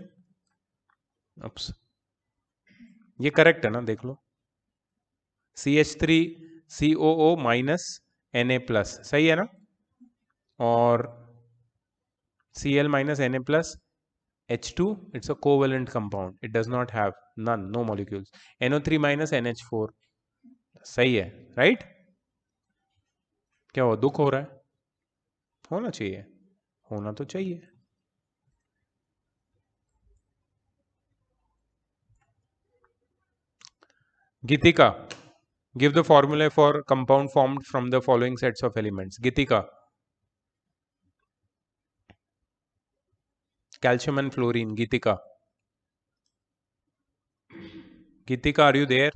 ये करेक्ट है ना, देख लो. CH3COO माइनस Na प्लस, सही है ना. और Cl minus Na plus H2, it's a covalent compound. It does not have none, no molecules. NO3 minus NH4, सही है, right? क्या हुआ, दुख हो रहा है. होना चाहिए, होना तो चाहिए. Gitika, give the formula for compound formed from the following sets of elements. Gitika. Calcium and fluorine. Gitika. Gitika, are you there?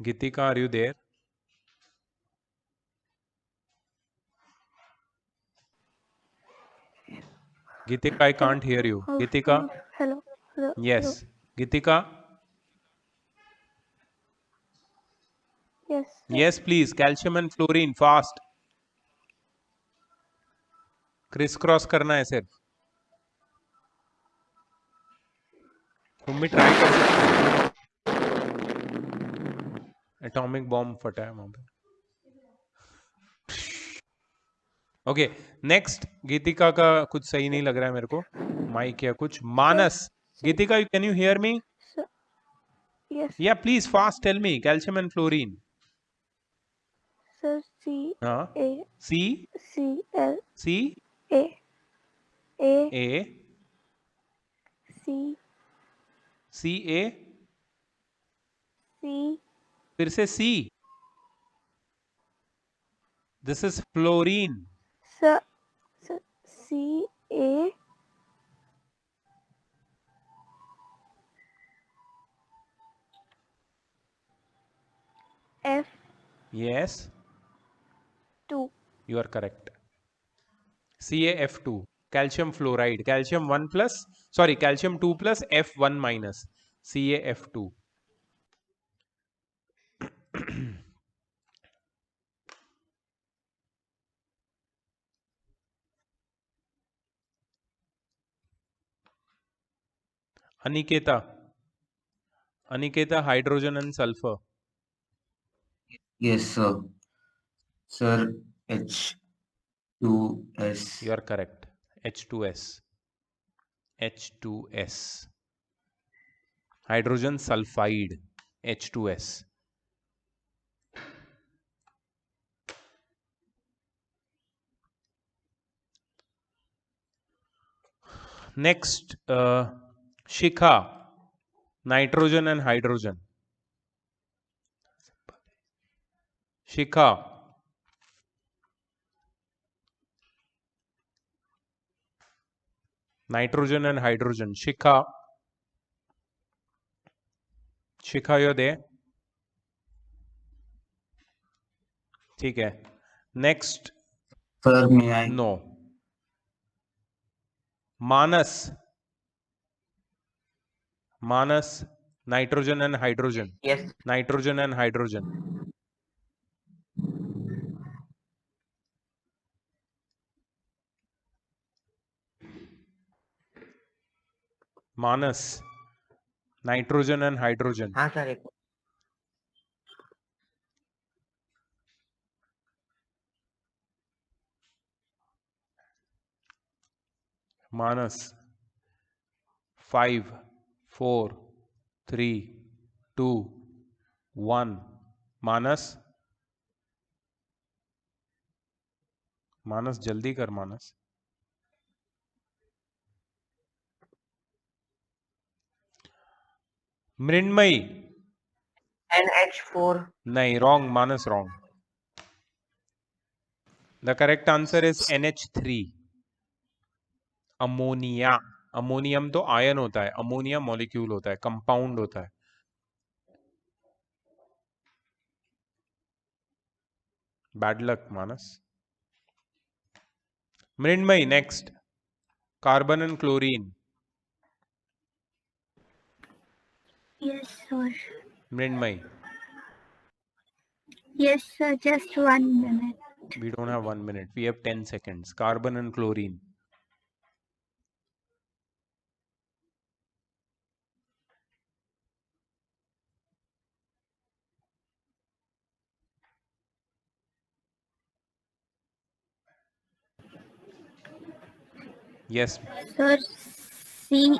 Gitika, are you there? Gitika, I can't hear you. Gitika? Hello. Yes. Gitika? Yes. Yes, please. Calcium and fluorine, fast. Crisscross करना है सिर्फ. तुम भी try कर सकते हो. Atomic bomb फटा है वहां पे. Okay, next. गीतिका का कुछ सही नहीं लग रहा है मेरे को. माइक या कुछ. Manas. Geetika, can you hear me? Yes. या please fast tell me. Calcium and fluorine. Sir, C हाँ. A C. C L C. A A A. C C A. C फिर से C. This is fluorine. Sir C A F Yes, 2 you are correct. CaF2, calcium fluoride, calcium 1 plus, sorry, calcium 2 plus F1 minus, CaF2. Aniketa. Aniketa, hydrogen and sulfur. Yes, sir. Sir, H2S. You are correct. H2S. H2S. Hydrogen sulfide. H2S. Next, Shikha. Nitrogen and hydrogen. Shikha. Nitrogen and hydrogen. Shikha. Shikha, you're there? ठीक है. Next. Sir, may I? No. Manas. Manas. Nitrogen and hydrogen. Yes. Nitrogen and hydrogen. Manas. Nitrogen and hydrogen. हाँ sir एक Manas. 5, 4, 3, 2, 1. Manas. Manas जल्दी कर Manas. Mrinmayi. NH4. नहीं, wrong. Manas wrong. The correct answer is NH3. Ammonia. Ammonium तो ion होता है. Ammonia molecule होता है, कंपाउंड होता है. Bad luck Manas. Mrinmayi, next. Carbon and chlorine. Yes, sir. Mrinmayi. Yes, sir. Just 1 minute. We don't have 1 minute. We have 10 seconds. Carbon and chlorine. Yes, Sir, C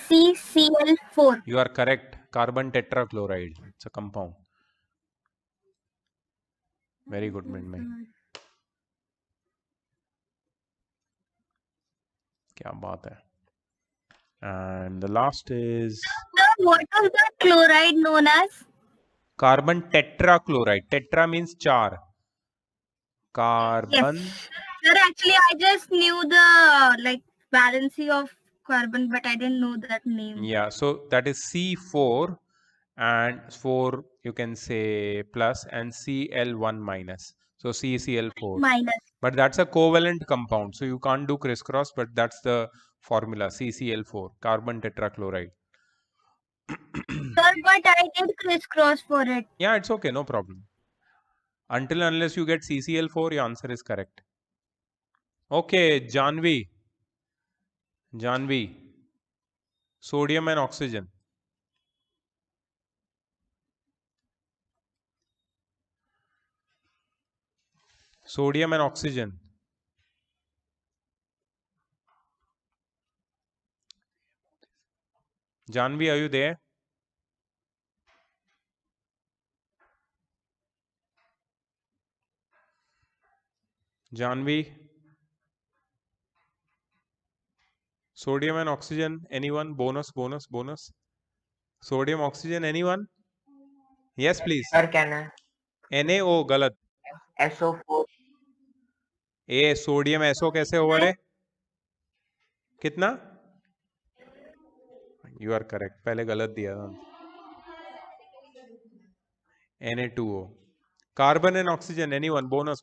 CCl4. you are correct. Carbon tetrachloride. It's a compound. Very good, Mrinmay. क्या बात है. And the last is Sir, what was the chloride known as? carbon tetrachloride. Tetra means 4. Carbon Sir, actually, I just knew the like valency of carbon, but I didn't know that name. Yeah, so that is C4 and 4 you can say plus and Cl1 minus. So CCl4. Minus. But that's a covalent compound. So you can't do crisscross, but that's the formula CCl4, carbon tetrachloride. Sir, but I did crisscross for it. Yeah, it's okay, no problem. Until unless you get CCl4, your answer is correct. Okay, Janvi. Sodium and oxygen. Sodium and oxygen. Janvi, are you there? Janvi. Sodium and oxygen. Anyone? Bonus. Sodium, oxygen. Anyone? Yes, please. Sir क्या ना NaO गलत. SO4 ए sodium SO कैसे over है? कितना? You are correct. पहले गलत दिया था. Na2O. Carbon and oxygen. Anyone? Bonus.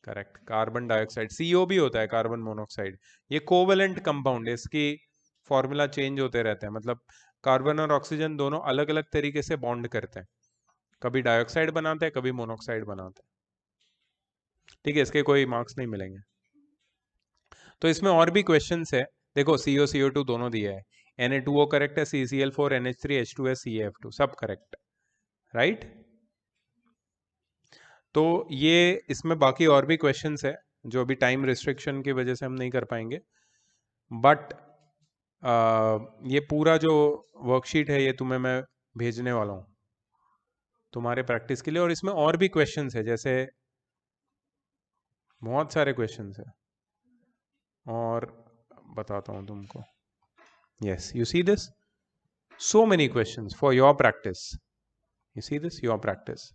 Correct. Carbon dioxide. CO भी होता है कार्बन मोनोऑक्साइड. ये कोवेलेंट कंपाउंड है. इसकी फॉर्मूला चेंज होते रहते हैं. मतलब कार्बन और ऑक्सीजन दोनों अलग अलग तरीके से बॉन्ड करते हैं. कभी डाइऑक्साइड बनाते हैं, कभी मोनोऑक्साइड बनाते हैं. ठीक है, इसके कोई मार्क्स नहीं मिलेंगे. तो इसमें और भी क्वेश्चंस है. देखो CO CO2 दोनों दिया है. Na2O करेक्ट है. CCl4 NH3 H2S CF2 सब करेक्ट. राइट. तो ये इसमें बाकी और भी क्वेश्चंस है जो अभी टाइम रिस्ट्रिक्शन की वजह से हम नहीं कर पाएंगे. बट ये पूरा जो वर्कशीट है ये तुम्हें मैं भेजने वाला हूँ तुम्हारे प्रैक्टिस के लिए. और इसमें और भी क्वेश्चंस है, जैसे बहुत सारे क्वेश्चंस है और बताता हूँ तुमको. Yes, you see this, so many questions for your practice. You see this, your practice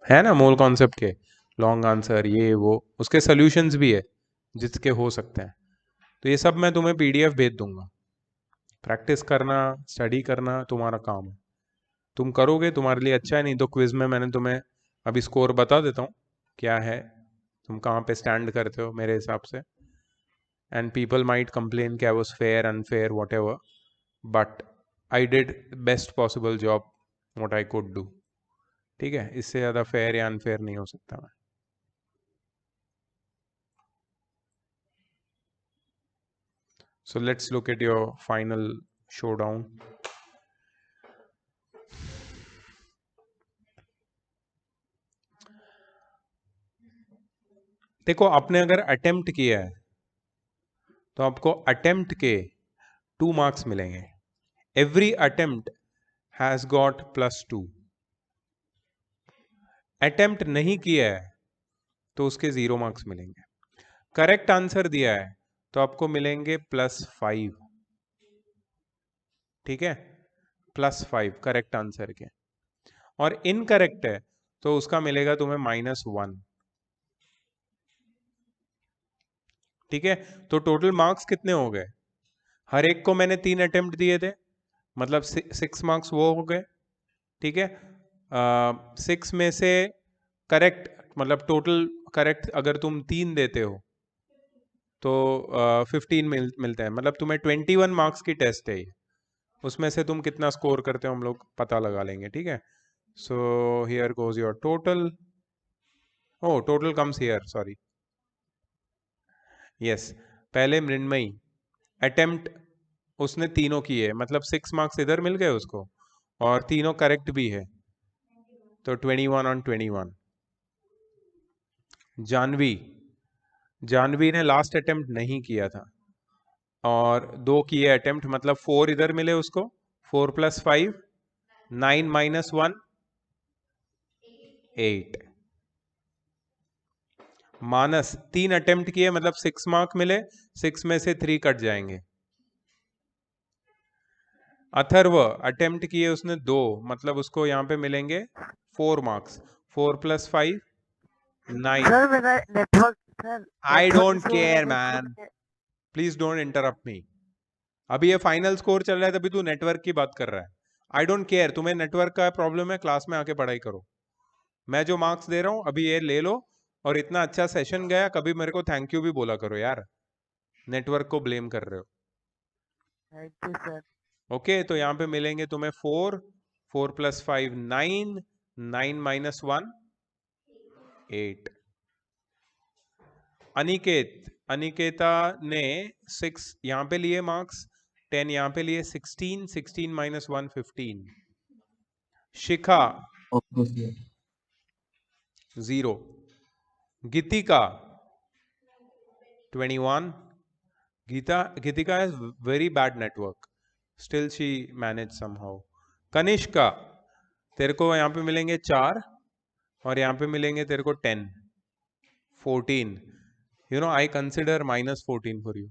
है ना. मोल कॉन्सेप्ट के लॉन्ग आंसर, ये वो, उसके सॉल्यूशंस भी है जिसके हो सकते हैं. तो ये सब मैं तुम्हें PDF भेज दूंगा. प्रैक्टिस करना, स्टडी करना तुम्हारा काम है. तुम करोगे तुम्हारे लिए अच्छा है. नहीं तो क्विज में मैंने तुम्हें अभी स्कोर बता देता हूँ क्या है, तुम कहाँ पे स्टैंड करते हो मेरे हिसाब से. एंड पीपल माइट कंप्लेन कि I was fair, unfair, whatever, but I did best possible job what I could do. ठीक है, इससे ज़्यादा फेयर या अनफेयर नहीं हो सकता मैं. So let's look at your final showdown. देखो, आपने अगर अटेम्प्ट किया है तो आपको अटेम्प्ट के 2 मार्क्स मिलेंगे. Every attempt has got +2. Attempt नहीं किया है तो उसके 0 मार्क्स मिलेंगे. करेक्ट आंसर दिया है तो आपको मिलेंगे +5. ठीक है, +5 करेक्ट आंसर के. और इनकरेक्ट है तो उसका मिलेगा तुम्हें -1. ठीक है, तो टोटल मार्क्स कितने हो गए? हर एक को मैंने 3 अटेम्प्ट दिए थे, मतलब 6 मार्क्स वो हो गए. ठीक है, 6 में से करेक्ट, मतलब टोटल करेक्ट अगर तुम 3 देते हो तो 15 मिलते हैं. मतलब तुम्हें 21 मार्क्स की टेस्ट है ये. उसमें से तुम कितना स्कोर करते हो हम लोग पता लगा लेंगे. ठीक है, so here goes your total. Oh, total comes here, sorry. Yes, पहले मृण्मयी अटेम्प्ट उसने तीनों किए, मतलब 6 मार्क्स इधर मिल गए उसको और तीनों करेक्ट भी है, तो 21 on 21. जानवी ने लास्ट अटेम्प्ट नहीं किया था और 2 किए अटेम्प्ट, मतलब 4 इधर मिले उसको. 4 + 5 9 - 1 8. मानस 3 अटेम्प्ट किए, मतलब 6 मार्क मिले. 6 में से 3 कट जाएंगे. अथर्व अटेम्प्ट किए उसने 2, मतलब उसको यहाँ पे मिलेंगे 4 मार्क्स. 4 plus 5 9. सर मेरा network sir I network don't issue care, होने से man. प्लीज डोंट इंटरप्ट मी. अभी ये फाइनल स्कोर चल रहा है तभी तू नेटवर्क की बात कर रहा है. I don't care. तुम्हें नेटवर्क का प्रॉब्लम है, क्लास में आके पढ़ाई करो. मैं जो मार्क्स दे रहा हूँ अभी ये ले लो. और इतना अच्छा सेशन गया, कभी मेरे को थैंक यू भी बोला करो यार. नेटवर्क को ब्लेम कर रहे हो. Thank you sir. ओके तो यहाँ पे मिलेंगे तुम्हें 4 4 plus 5 9 9 minus 1 8. अनिकेता ने 6 यहाँ पे लिए मार्क्स, 10 यहाँ पे लिए, 16 16 minus 1 15. Shikha okay sir. 0. Geetika 21. Gitika has very bad network. Still she managed somehow. Kanishka तेरे को यहाँ पे मिलेंगे 4 और यहाँ पे मिलेंगे तेरे को 10 14. You know, I consider minus 14 for you.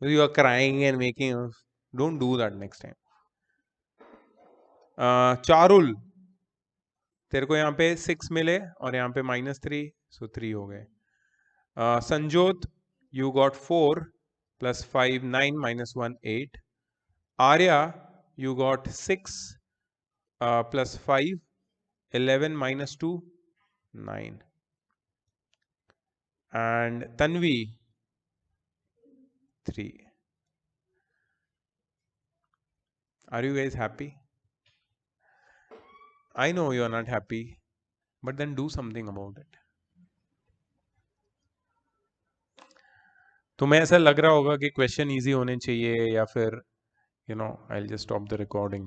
You are crying and making. Don't do that next time. Charul तेरे को यहाँ पे 6 मिले और यहाँ पे -3, so 3 हो गए. Sanjyot you got 4 plus 5 9 minus 1 8. Arya you got 6 plus 5 11 minus 2 9. And Tanvi 3. Are you guys happy? I know you are not happy, but then do something about it. तुम्हें ऐसा लग रहा होगा कि क्वेश्चन इजी होने चाहिए या फिर I'll just stop the recording.